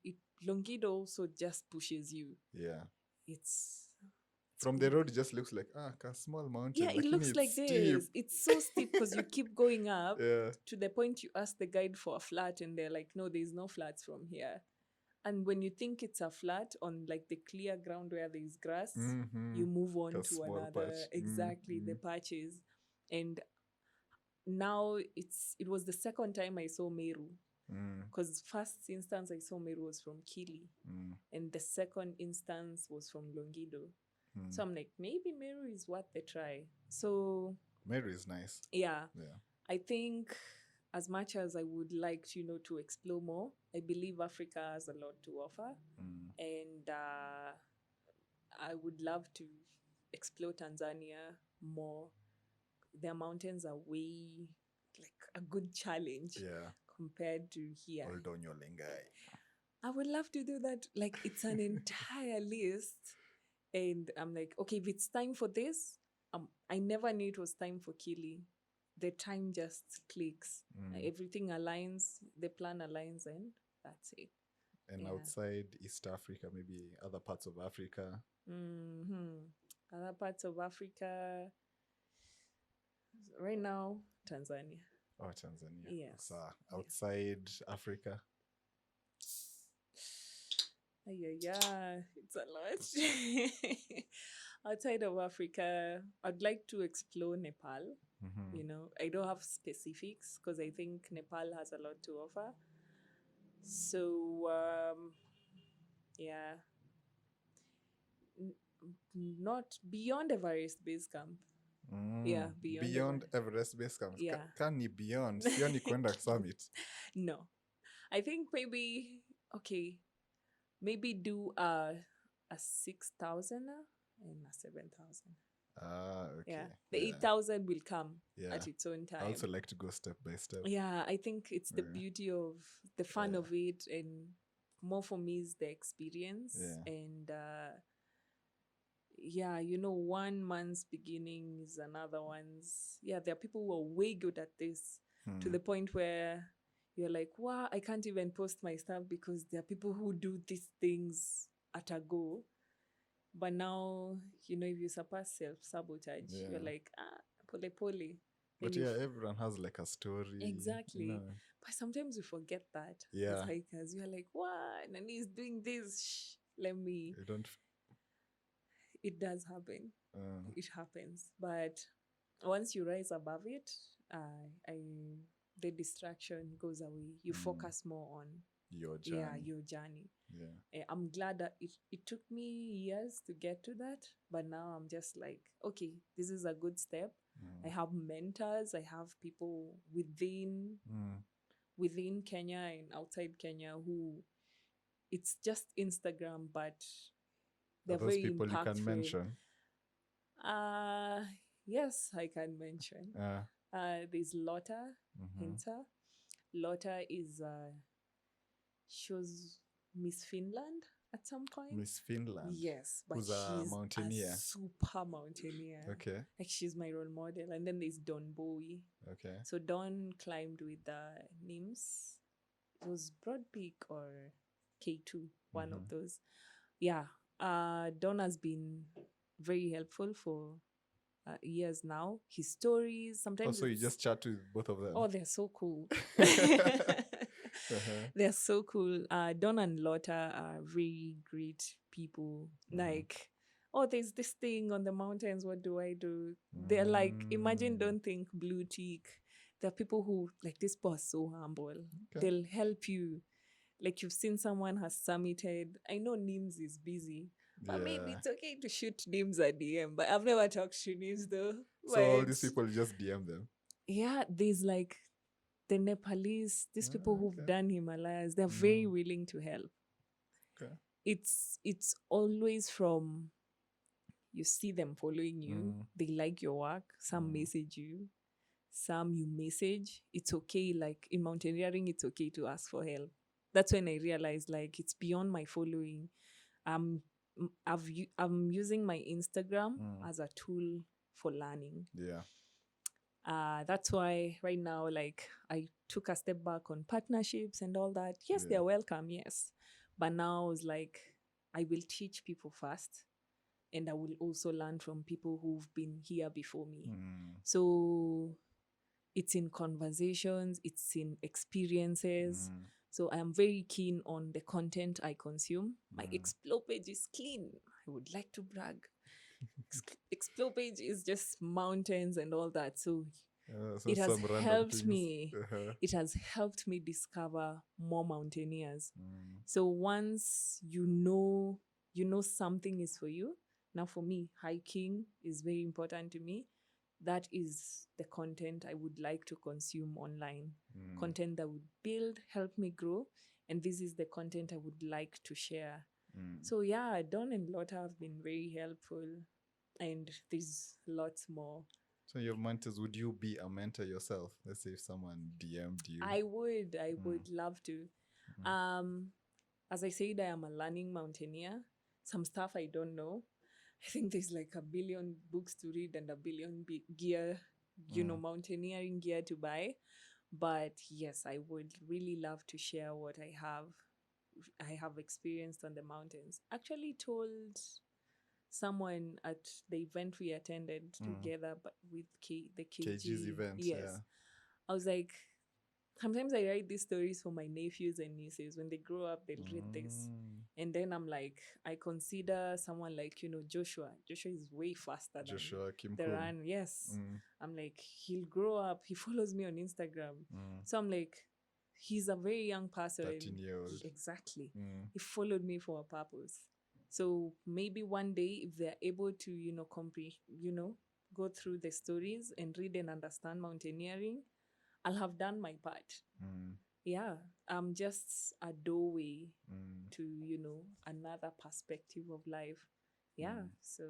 Longido also just pushes you. Yeah. It's from the road, it just looks like a small mountain. Yeah, it looks like this. It's so steep because you keep going up to the point you ask the guide for a flat and they're like, no, there's no flats from here. And when you think it's a flat on like the clear ground where there's grass, you move on to another. Patch. Exactly, the patches. And now it was the second time I saw Meru. Because first instance I saw Meru was from Kili. And the second instance was from Longido. So I'm like, maybe Meru is worth the try. So Meru is nice. Yeah. I think as much as I would like to, to explore more, I believe Africa has a lot to offer. And I would love to explore Tanzania more. Their mountains are way like a good challenge compared to here. Oldonyo Lengai. I would love to do that. Like, it's an entire list. And I'm like, okay, if it's time for this, I never knew it was time for Kili. The time just clicks. Everything aligns, the plan aligns, and that's it. And outside East Africa, maybe other parts of Africa? Other parts of Africa, right now, Tanzania. Oh, Tanzania. Yes. So outside Africa. Yeah, it's a lot. Outside of Africa, I'd like to explore Nepal. I don't have specifics because I think Nepal has a lot to offer. So, yeah, N- not beyond Everest Base Camp. Yeah, Beyond Everest Base Camp. Yeah. Can you beyond? Sioni kwenda summit. No, I think maybe do a 6,000 and a 7,000. Okay. Yeah, the 8,000 will come Yeah. at its own time. I also like to go step by step. Yeah, I think it's the beauty of the fun of it, and more for me is the experience. Yeah. And one month's beginning is another one's. Yeah, there are people who are way good at this to the point where you're like, wow, I can't even post my stuff because there are people who do these things at a go. But now, if you surpass self-sabotage, you're like, pole pole. But everyone has like a story. Exactly. But sometimes we forget that as hikers. You're like, what? Nani is doing this. Shh, let me. You don't. It does happen. It happens. But once you rise above it, the distraction goes away. You focus more on your journey. Yeah, your journey. Yeah. I'm glad that it took me years to get to that. But now I'm just like, okay, this is a good step. I have mentors. I have people within Kenya and outside Kenya who it's just Instagram, but they're Are those very people impactful. you can mention? Yes, I can mention. There's Lotta Hinter. Lotta is she was Miss Finland at some point. Miss Finland. Yes, but who's she's a mountaineer. a super mountaineer. Okay. Like she's my role model. And then there's Don Bowie. Okay. So Don climbed with the NIMS. It was Broad Peak or K2, one of those. Yeah. Don has been very helpful for years now. His stories, sometimes. Also, you just chat with both of them. Oh, they're so cool. They're so cool. Don and Lotta are very great people. Like, oh, there's this thing on the mountains. What do I do? They're like, imagine, don't think blue tick. There are people who, like, this boss so humble. Okay. They'll help you. Like, you've seen someone has summited. I know Nims is busy. But maybe it's okay to shoot Nims a DM. But I've never talked to Nims though. So all these people just DM them? Yeah, there's like the Nepalese, these people who've done Himalayas, they're very willing to help. Okay. It's always from, you see them following you, they like your work, some message you, some you message. It's okay, like in mountaineering, it's okay to ask for help. That's when I realized, like, it's beyond my following. I'm using my Instagram as a tool for learning. Yeah. That's why right now, like, I took a step back on partnerships and all that. Yes, they're welcome, yes. But now it's like, I will teach people first, and I will also learn from people who've been here before me. So it's in conversations, it's in experiences. So I am very keen on the content I consume. My Explore page is clean. I would like to brag. Explore page is just mountains and all that. So it has helped me. It has helped me discover more mountaineers. So once you know something is for you. Now for me, hiking is very important to me. That is the content I would like to consume online. Content that would build, help me grow. And this is the content I would like to share. So yeah, Don and Lotta have been very helpful. And there's lots more. So your mentors, would you be a mentor yourself? Let's say if someone DM'd you. I would love to. As I said, I am a learning mountaineer. Some stuff I don't know. I think there's like 1 billion books to read and 1 billion gear, mountaineering gear to buy. But yes, I would really love to share what I have experienced on the mountains. Actually told someone at the event we attended together, but with the KG's event. Yes. I was like, sometimes I write these stories for my nephews and nieces. When they grow up, they'll read this. And then I'm like, I consider someone like, Joshua. Joshua is way faster than Joshua Kim the Kun. run. Yes. I'm like, he'll grow up. He follows me on Instagram. So I'm like, he's a very young person. 13-year-old. Exactly. He followed me for a purpose. So maybe one day, if they're able to, go through the stories and read and understand mountaineering, I'll have done my part. Yeah, I'm just a doorway to, another perspective of life. Yeah, so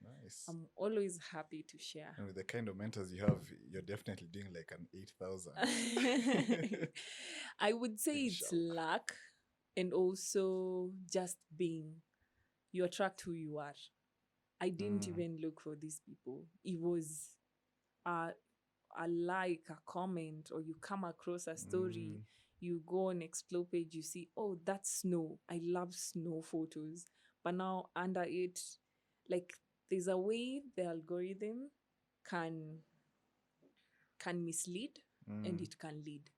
Nice. I'm always happy to share. And with the kind of mentors you have, you're definitely doing like an 8,000. I would say Big it's shout. luck and also just being. You attract who you are. I didn't even look for these people. It was a like, a comment, or you come across a story, you go on Explore page, you see, oh, that's snow. I love snow photos. But now under it, like, there's a way the algorithm can mislead and it can lead.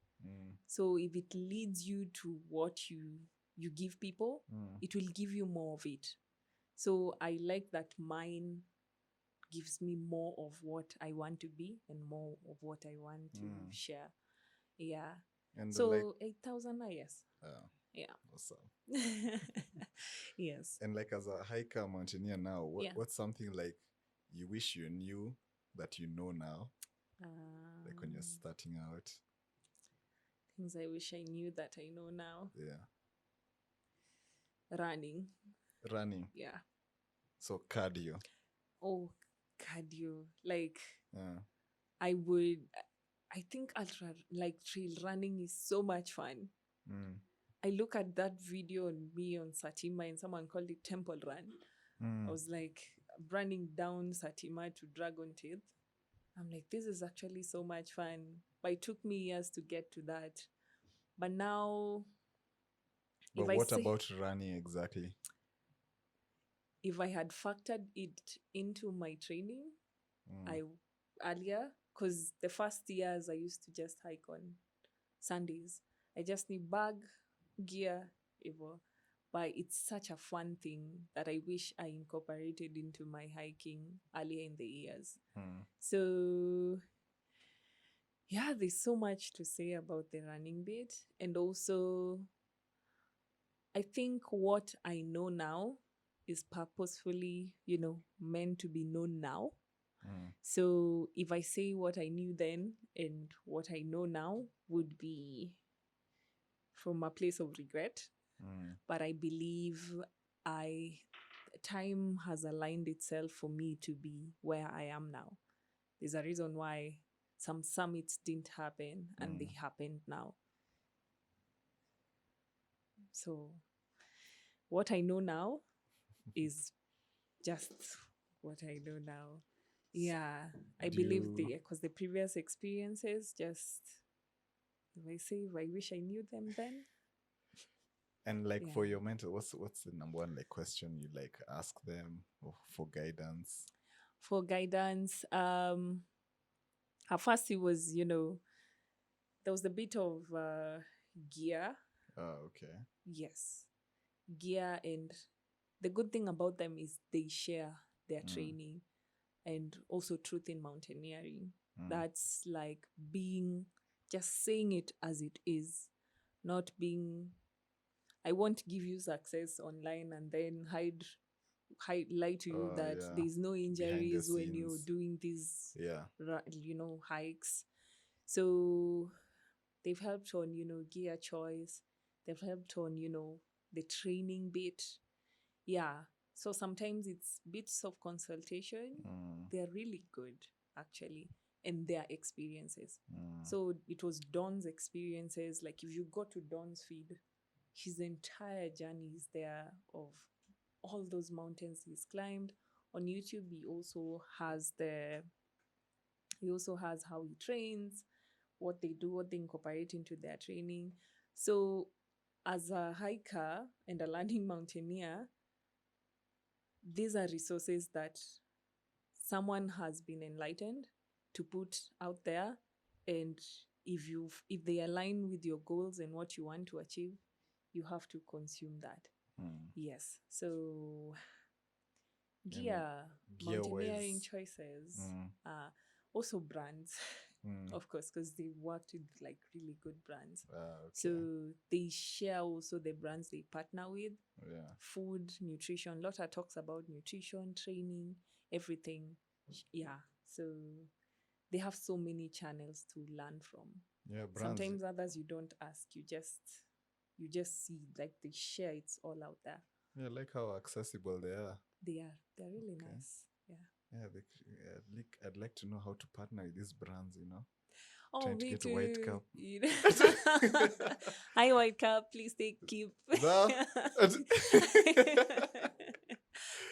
So if it leads you to what you give people, it will give you more of it. So I like that mine gives me more of what I want to be and more of what I want to share. Yeah. And so 8,000, yes. Yeah. Awesome. Yes. And like as a hiker mountaineer now, Yeah. what's something like you wish you knew that you know now? Like when you're starting out. Things I wish I knew that I know now. Yeah. Running. Yeah. So cardio. Oh, cardio. Like, Yeah. I think trail running is so much fun. I look at that video on me on Satima and someone called it Temple Run. I was like running down Satima to Dragon Teeth. I'm like, this is actually so much fun. But it took me years to get to that. But now, But what about running exactly? If I had factored it into my training, earlier, because the first years I used to just hike on Sundays. I just need bag, gear, ever. But it's such a fun thing that I wish I incorporated into my hiking earlier in the years. So yeah, there's so much to say about the running bit. And also, I think what I know now is purposefully, meant to be known now. So if I say what I knew then and what I know now would be from a place of regret. But I believe time has aligned itself for me to be where I am now. There's a reason why some summits didn't happen and they happened now. So what I know now is just what I know now. Yeah, I believe because the previous experiences just, if I wish I knew them then. And like for your mentor, what's the number one like question you like ask them for guidance? For guidance, at first it was, there was a bit of gear. Oh, okay. Yes, gear, and the good thing about them is they share their training and also truth in mountaineering. That's like just saying it as it is, not being, I won't give you success online and then lie to you that there's no injuries when you're doing these hikes. So they've helped on gear choice, they've helped on the training bit. So sometimes it's bits of consultation. They're really good actually, and their experiences. So it was Don's experiences. Like if you go to Don's feed, his entire journey is there of all those mountains he's climbed. On YouTube, he also has how he trains, what they do, what they incorporate into their training. So as a hiker and a learning mountaineer, these are resources that someone has been enlightened to put out there, and if they align with your goals and what you want to achieve, you have to consume that. Yes. So gear mountaineering wise. choices, also brands, of course, because they worked with like really good brands. Okay. So they share also the brands they partner with. Yeah. Food, nutrition. Lotta talks about nutrition, training, everything. Yeah. So they have so many channels to learn from. Yeah, brands. Sometimes others you don't ask, you just see, like they share, it's all out there. Yeah, like how accessible they are. They're really nice. Yeah. Yeah, I'd like to know how to partner with these brands, Oh, trying to me get too. a white cup. Hi, white cup. Please take keep.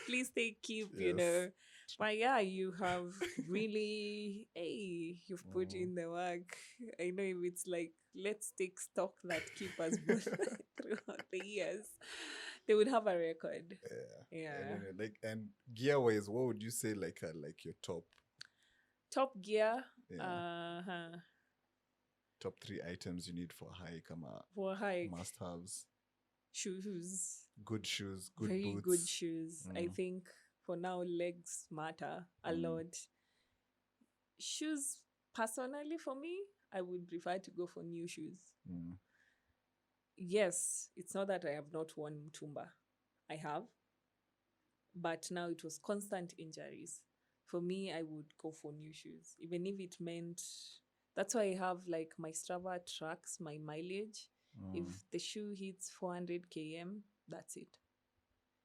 Please take keep. Yes. But yeah, you have really, hey, you've put in the work. I know if it's like, let's take stock that keep us both throughout the years, they would have a record. Yeah. And gear wise, what would you say like your top gear? Top 3 items you need for hike, For hike, must-haves? shoes. Good shoes, good Very boots. good shoes. I think for now legs matter a lot. Shoes, personally for me, I would prefer to go for new shoes. Yes, it's not that I have not worn Mutumba. I have. But now it was constant injuries. For me, I would go for new shoes. Even if it meant, that's why I have like my Strava tracks, my mileage. If the shoe hits 400 km, that's it.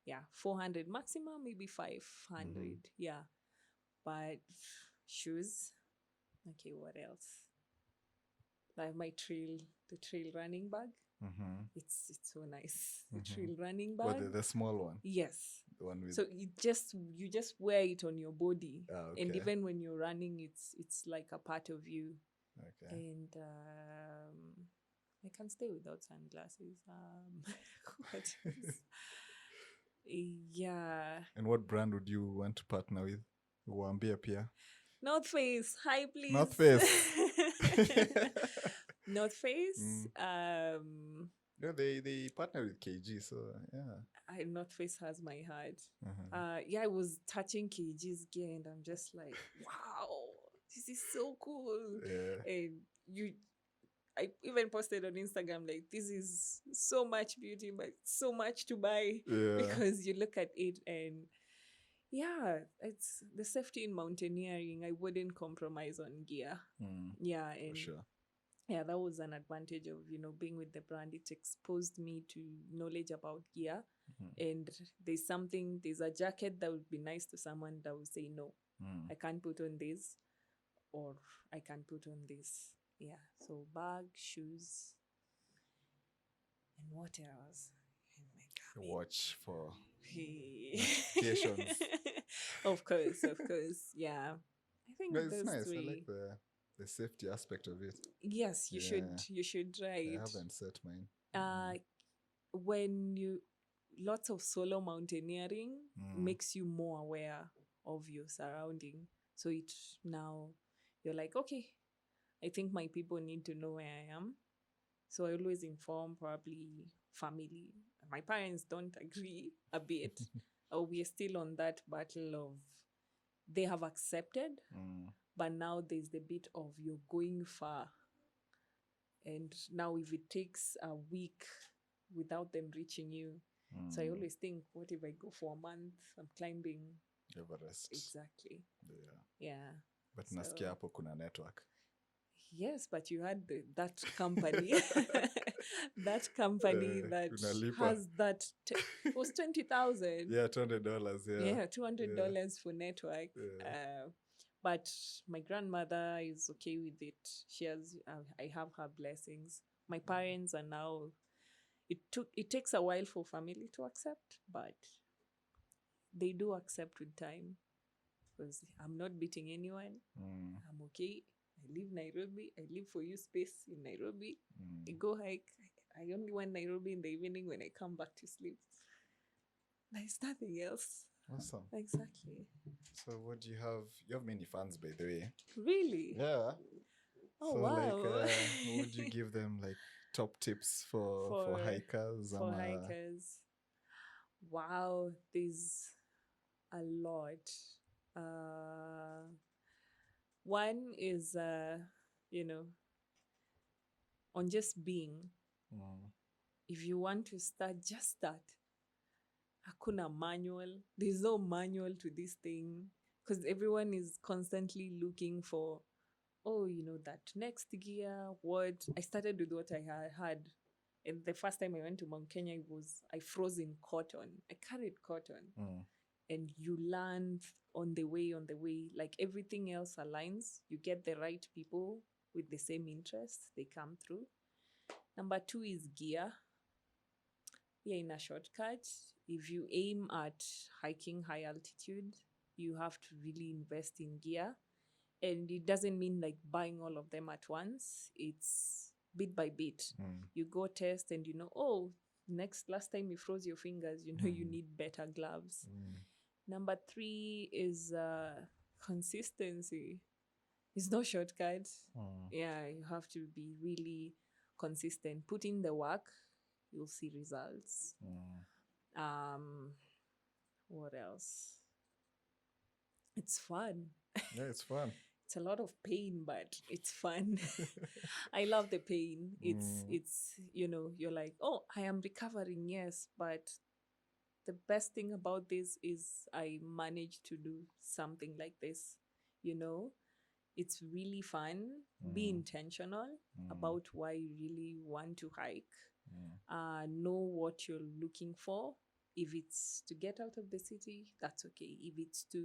Yeah, 400 maximum, maybe 500. Yeah. But shoes, okay, what else? I have my the trail running bag. It's so nice. The trail running bag. Or the small one? Yes. The one with... So you just wear it on your body. Okay. And even when you're running, it's like a part of you. Okay. And I can stay without sunglasses. What else? Yeah. And what brand would you want to partner with? Wambia Pia. North Face. Hi, please. North Face. North Face. No, they partner with KG, so yeah. North Face has my heart. I was touching KG's gear and I'm just like, wow, this is so cool. Yeah. And I even posted on Instagram, like, this is so much beauty, but so much to buy. Yeah. Because you look at it and yeah, it's the safety in mountaineering. I wouldn't compromise on gear. Yeah. And for sure. Yeah, that was an advantage of, being with the brand. It exposed me to knowledge about gear. And there's a jacket that would be nice to someone that would say, no, I can't put on this, or I can put on this. Yeah. So bag, shoes, and what else? And my watch for notifications. Of course. Yeah. I think it's those nice. 3. I like the safety aspect of it. Yes, you should try it. I haven't set mine. When lots of solo mountaineering makes you more aware of your surrounding. So now you're like, okay, I think my people need to know where I am. So I always inform probably family. My parents don't agree a bit. We're still on that battle of, they have accepted, but now there's the bit of you're going far. And now if it takes a week without them reaching you. So I always think, what if I go for a month? I'm climbing Everest. Exactly. Yeah. But nasikia hapo kuna network. Yes, but you had that company. That company that has that. It was $20,000. Yeah, $200. Yeah, $200 for network. Yeah. But my grandmother is okay with it. She has. I have her blessings. My parents are now. It takes a while for family to accept, but they do accept with time. Because I'm not beating anyone. I'm okay. I live Nairobi. I live for you space in Nairobi. I go hike. I only want Nairobi in the evening when I come back to sleep. There's nothing else. Awesome. Exactly. So what do you have? You have many fans, by the way. Really? Yeah. Oh, So, like, wow. what would you give them, like, top tips for for hikers? for hikers. Wow, there's a lot. Uh, One is, you know, on just being. Mm, If you want to start, just start. Hakuna manual. There's no manual to this thing because everyone is constantly looking for, oh, that next gear. What I started with what I had. And the first time I went to Mount Kenya, I froze in cotton. I carried cotton. mm, And you learn on the way, like everything else aligns. You get the right people with the same interests, they come through. Number 2 is gear. Yeah, in a shortcut, if you aim at hiking high altitude, you have to really invest in gear. And it doesn't mean like buying all of them at once. It's bit by bit. mm, You go test and oh, last time you froze your fingers, you Mm. need better gloves. mm, Number 3 is consistency. It's no shortcut. mm, Yeah, you have to be really consistent. Put in the work, you'll see results. mm. Um, what else? It's fun. Yeah, it's fun. It's a lot of pain, but it's fun. I love the pain. Mm, It's you're like, oh, I am recovering, yes, but the best thing about this is I managed to do something like this. You know, it's really fun. Be mm, intentional mm, about why you really want to hike. mm. Know what you're looking for. If it's to get out of the city, that's okay. If it's to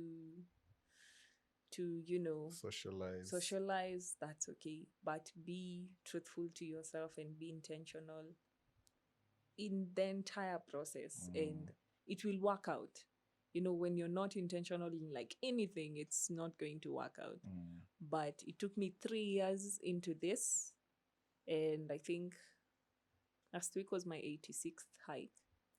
Socialize. socialize, that's okay. But be truthful to yourself and be intentional in the entire process, and it will work out. When you're not intentional in like anything, it's not going to work out. Mm. But it took me 3 years into this, and I think last week was my 86th hike.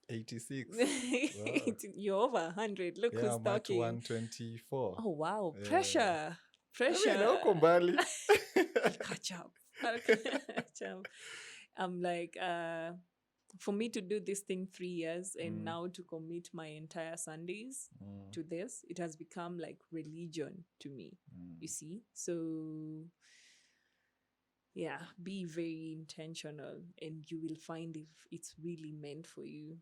86. Wow. You're over 100. Look Yeah, who's I'm at talking. 124. Oh, wow. Yeah. Pressure. I mean, hauko mbali. I'll catch up. I'll catch up. I'm like, for me to do this thing 3 years and now to commit my entire Sundays to this, it has become like religion to me, you see? So, yeah, be very intentional and you will find if it's really meant for you.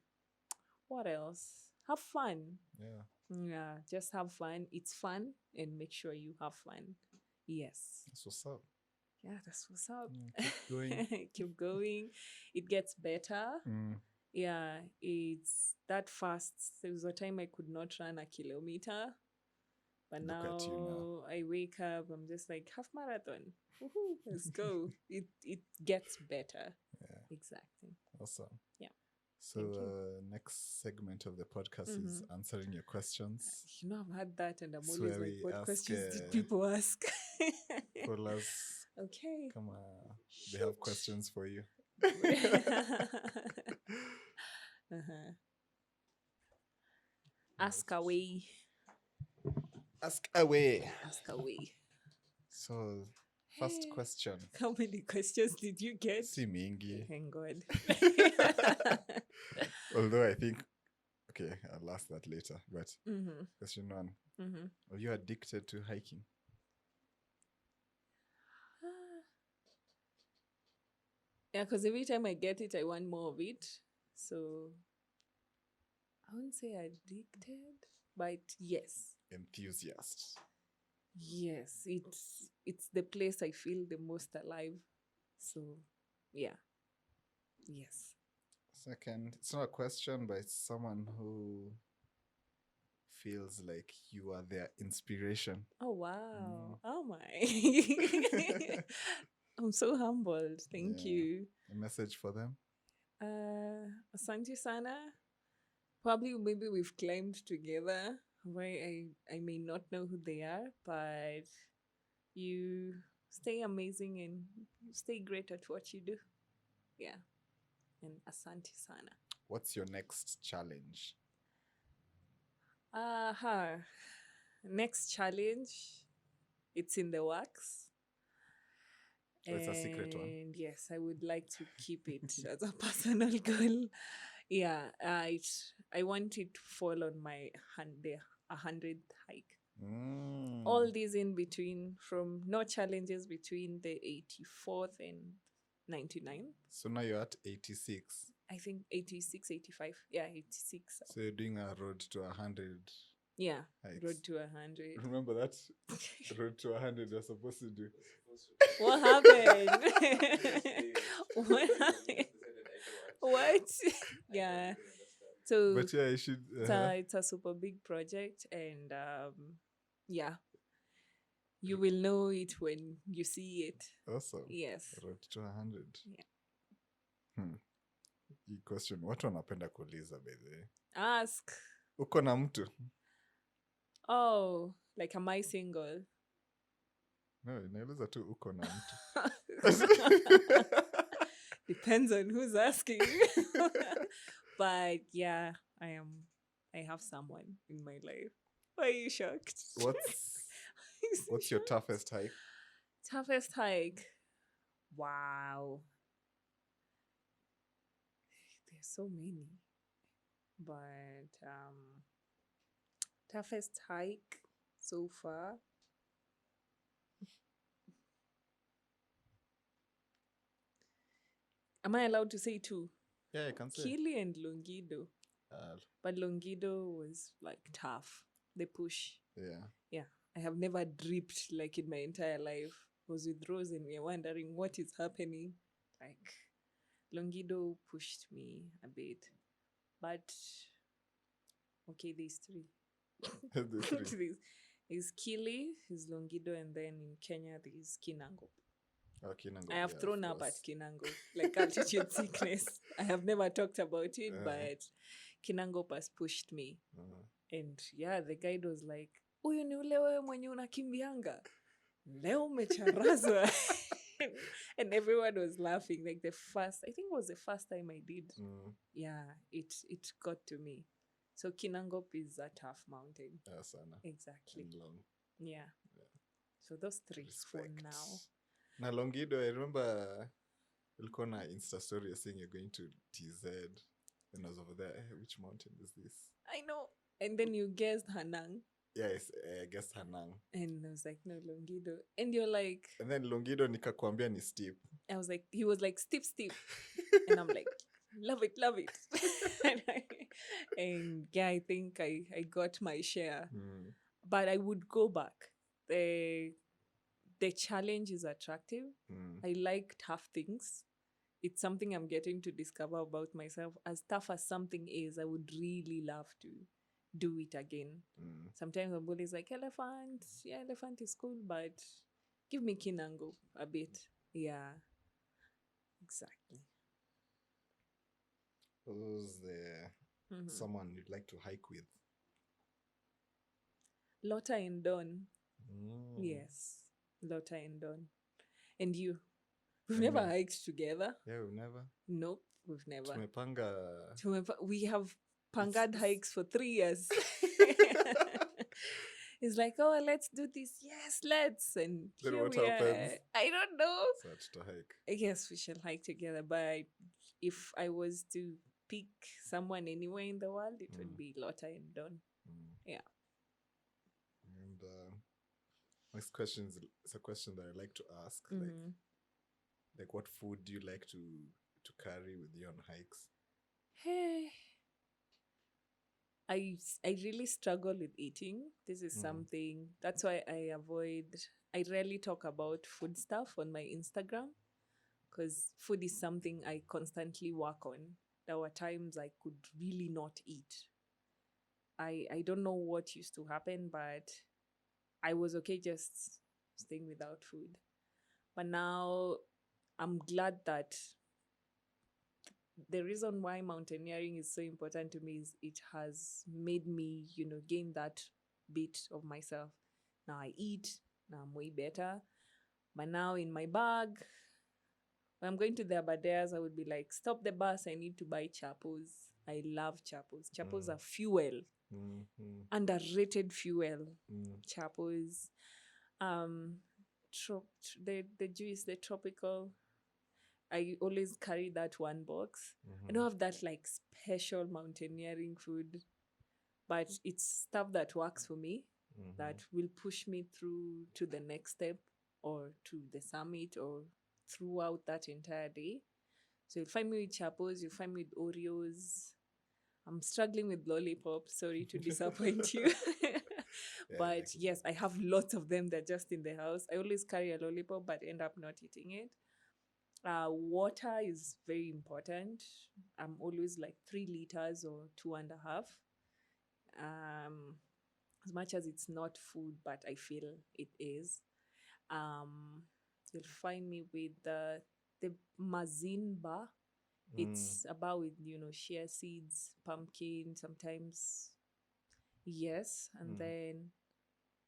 What else? Have fun. Yeah. Yeah, just have fun. It's fun and make sure you have fun. Yes. That's what's up. Yeah, that's what's up. Keep going. Keep going. It gets better. Mm. Yeah, it's that fast. There was a time I could not run a kilometer. But Look at you now. I wake up, I'm just like, half marathon. Woohoo, let's go. It gets better. Yeah. Exactly. Awesome. Yeah. So next segment of the podcast is answering your questions. I've had that and I'm So always we like, what ask, questions did people ask? Callers, Okay. come on. They have questions for you. Ask away. Ask away. Ask away. So, first question. How many questions did you get? Si mingi. Thank God. Although I think, okay, I'll ask that later. But question 1. Are you addicted to hiking? Yeah, because every time I get it, I want more of it. So I wouldn't say addicted, but yes. Enthusiast. Yes, it's the place I feel the most alive. So yeah. Yes. Second, it's not a question, but it's someone who feels like you are their inspiration. Oh wow. Oh my. I'm so humbled. Thank you. A message for them? Asante sana. Probably maybe we've climbed together. Why I may not know who they are, but you stay amazing and stay great at what you do. Yeah. And asante sana. What's your next challenge? Next challenge. It's in the works. So it's a secret one. And yes, I would like to keep it as a personal goal. Yeah, I want it to fall on my 100th hike. All these in between, from no challenges between the 84th and 99. So now you're at 86. I think 86, 85. Yeah, 86. So you're doing a road to 100. Yeah, hikes. road to 100. Remember that road to 100 you're supposed to do. What happened? What happened? What? Yeah. So But yeah, you should. it's a super big project, and yeah, you will know it when you see it. Awesome. Yes. Road to 100. Yeah. Hii question watu wanapenda kuuliza by the way. Ask. Uko na mtu? Oh, like am I single? No, inauliza tu uko na mtu. Depends on who's asking. But yeah, I have someone in my life. Why are you shocked? What's your toughest hike? Toughest hike? Wow. There's so many. But toughest hike so far. Am I allowed to say two? Yeah, I can say. Kili and Longido. But Longido was like tough. The push. Yeah. Yeah. I have never dripped like in my entire life. I was with Rose and we were wondering what is happening. Like Longido pushed me a bit. But okay, these three. There's Kili, there's Longido, and then in Kenya there's Kinango. Kinango. I have thrown up at Kinango, like altitude sickness. I have never talked about it, but Kinango has pushed me. And yeah, the guide was like, "Uyu ni ule wewe mwenye unakimbianga. Leo umecharazwa." And everyone was laughing. Like I think it was the first time I did. Yeah, it got to me. So Kinangop is a tough mountain. Sana. Exactly. And long. Yeah. So those three for now. Na Longido, I remember ulikuwa na Insta story saying you're going to TZ. And I was over there, which mountain is this? I know. And then you guessed Hanang. Yes, I guess Hanang. And I was like, no, Longido. And you're like... And then Longido nikakwambia ni steep. I was like, he was like, steep. And I'm like, love it. And yeah, I think I got my share. But I would go back. The challenge is attractive. I like tough things. It's something I'm getting to discover about myself. As tough as something is, I would really love to do it again. Sometimes my body's like, elephant. Yeah, elephant is cool, but give me Kinango a bit. Yeah, exactly. Who's someone you'd like to hike with? Lotta and Don. Yes, Lotta and Don. And you? We've never hiked together. Yeah, we've never. Nope, we've never. Tumepanga. We have pangad hikes for 3 years. It's like, oh, let's do this. Yes, let's. And then here what we happens? are. I don't know. Such to hike. Yes, we shall hike together. But if I was to pick someone anywhere in the world, it would be Lotta and Don. Yeah. And next question is a question that I like to ask. Like what food do you like to carry with you on hikes? Hey. I really struggle with eating. This is something, that's why I rarely talk about food stuff on my Instagram, because food is something I constantly work on. There were times I could really not eat. I don't know what used to happen, but I was okay just staying without food. But now I'm glad that the reason why mountaineering is so important to me is it has made me, gain that bit of myself. Now I eat, now I'm way better. But now in my bag, when I'm going to the Baadas, I would be like, stop the bus, I need to buy chapos. I love chapos. Chapos are fuel. Underrated fuel. Chapos. the juice, the tropical. I always carry that one box. I Mm-hmm. don't have that like special mountaineering food, but it's stuff that works for me, Mm-hmm. that will push me through to the next step or to the summit or throughout that entire day. So you'll find me with chapos, you'll find me with Oreos. I'm struggling with lollipops. Sorry to disappoint you. But yes, I have lots of them. They're just in the house. I always carry a lollipop, but end up not eating it. Water is very important. I'm always like 3 liters or 2.5. Um, as much as it's not food, but I feel it is. Um, you'll find me with the mazimba. It's about with chia seeds, pumpkin, sometimes yes, and then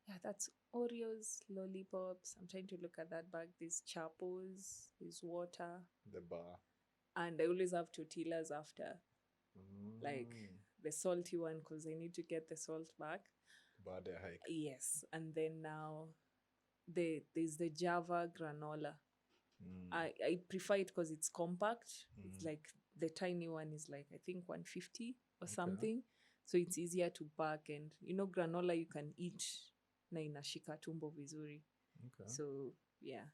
yeah, that's Oreos, lollipops. I'm trying to look at that bag. There's chapos, there's water, The bar. and I always have tortillas after, like Mm. the salty one, because I need to get the salt back. Baada hike. Yes, and then now there's the Java granola. I prefer it because it's compact. It's like the tiny one is like I think 150 or something. So it's easier to pack, and granola you can eat na inashika tumbo vizuri. Okay. So yeah,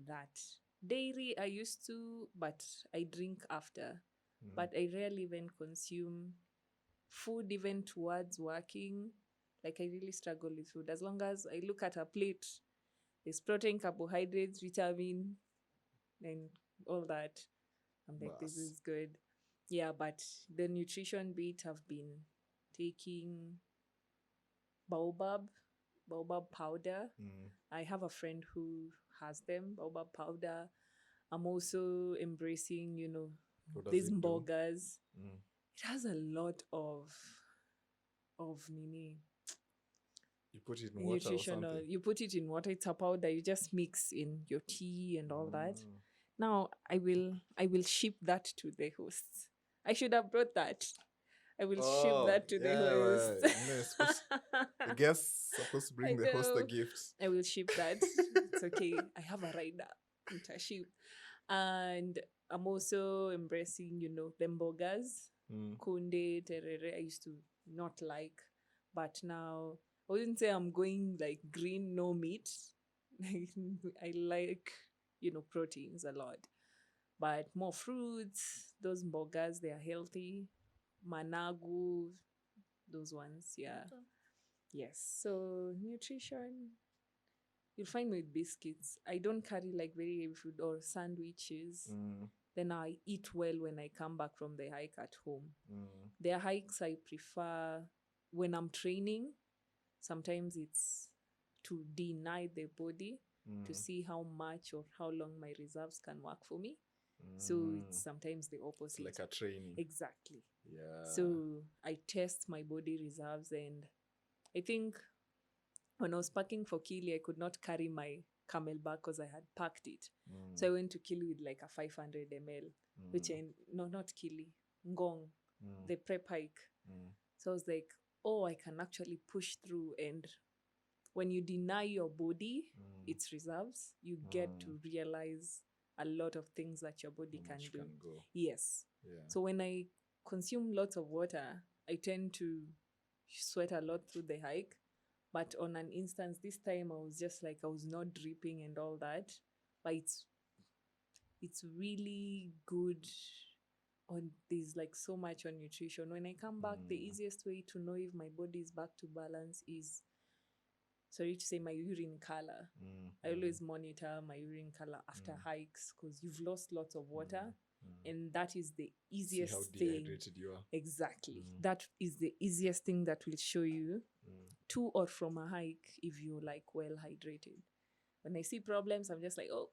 that. Dairy I used to, but I drink after. But I rarely even consume food even towards working. Like I really struggle with food. As long as I look at a plate, there's protein, carbohydrates, vitamin, and all that. I'm like, this is good. Yeah, but the nutrition bit, I've been taking baobab powder. I have a friend who has them, baobab powder. I'm also embracing, What does these it do? burgers. It has a lot of nini You put it in water or nutritional. something? You put it in water. It's a powder. You just mix in your tea and all that. Now I will ship that to the hosts. I should have brought that. I will ship that to the host. Right. The guest's supposed to bring the host a gift. I will ship that. It's okay. I have a rider. To ship. And I'm also embracing, them burgers. Kunde, terere. I used to not like, but now I wouldn't say I'm going like green, no meat. I like, proteins a lot. But more fruits, those burgers, they are healthy. Managu, those ones, yeah. Okay. Yes. So nutrition, you'll find me with biscuits. I don't carry like very heavy food or sandwiches. Then I eat well when I come back from the hike at home. There are hikes I prefer when I'm training. Sometimes it's to deny the body to see how much or how long my reserves can work for me. So it's sometimes the opposite. It's like a training. Exactly. Yeah. So I test my body reserves, and I think when I was packing for Kili, I could not carry my camel bag because I had packed it. So I went to Kili with like a 500 ml, which not Kili, Ngong, the prep hike. So I was like, oh, I can actually push through. And when you deny your body its reserves, you get to realize a lot of things that your body can do. Yes. Yeah. So when I consume lots of water, I tend to sweat a lot through the hike. But on an instance, this time I was just like, I was not dripping and all that. But it's really good. There's like so much on nutrition. When I come back, the easiest way to know if my body is back to balance is, sorry to say, my urine color. I always monitor my urine color after hikes because you've lost lots of water. And that is the easiest See how thing. dehydrated you are. Exactly. That is the easiest thing that will show you to or from a hike if you're like well hydrated. When I see problems, I'm just like, oh,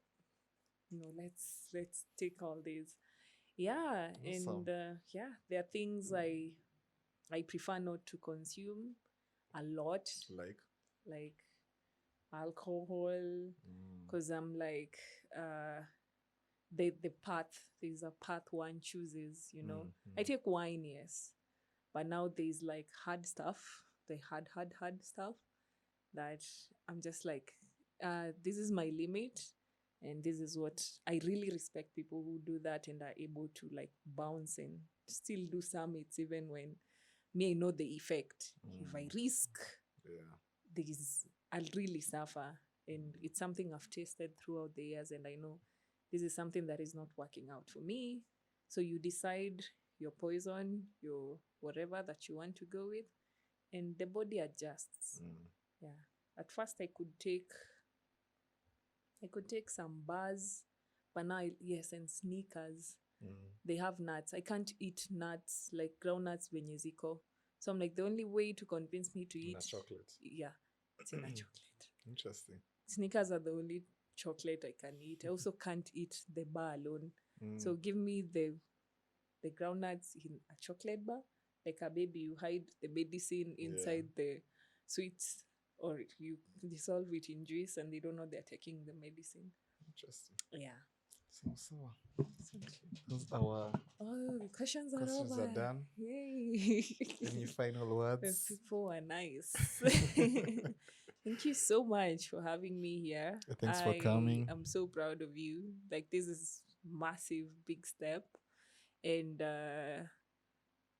let's take all these. Yeah. Awesome. And yeah, there are things I prefer not to consume a lot. Like alcohol, because I'm like the path, there's a path one chooses. I take wine, yes, but now there's like hard stuff, the hard stuff that I'm just like, this is my limit, and this is what I really respect people who do that and are able to like bounce and still do summits even when me I know the effect. If I risk, I'll really suffer, and it's something I've tasted throughout the years, and I know this is something that is not working out for me. So you decide your poison, your whatever that you want to go with, and the body adjusts. Yeah. At first I could take some bars, but now yes, and sneakers. They have nuts. I can't eat nuts, like groundnuts venye ziko. So I'm like, the only way to convince me to eat chocolate. Yeah, it's in a chocolate. Interesting. Sneakers are the only chocolate I can eat. I also can't eat the bar alone. So give me the groundnuts in a chocolate bar. Like a baby, you hide the medicine inside the sweets, or you dissolve it in juice and they don't know they're taking the medicine. Interesting. Yeah. So those our questions are questions over. are done. Yay. Any final words? People are nice. Thank you so much for having me here. Thanks for coming. I'm so proud of you. Like, this is massive, big step. And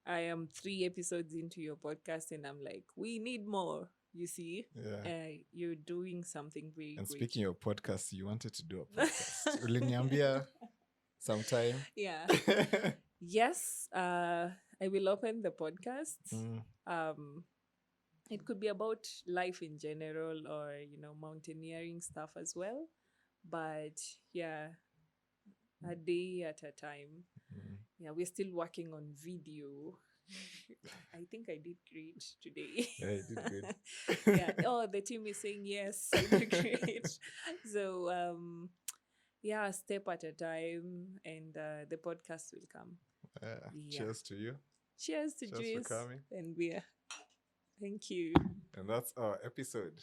I am 3 episodes into your podcast and I'm like, we need more. You see? You're doing something very And great. speaking of podcasts, you wanted to do a podcast. Uliniambia sometime. Yeah. Yes, I will open the podcast. It could be about life in general or, mountaineering stuff as well. But yeah, a day at a time. Yeah, we're still working on video. I think I did great today. Yeah, you did good. Yeah. Oh, the team is saying yes, I did great. So, yeah, step at a time, and the podcast will come. Cheers to you. Cheers to Cheers Juice. for coming. And beer. Thank you. And that's our episode.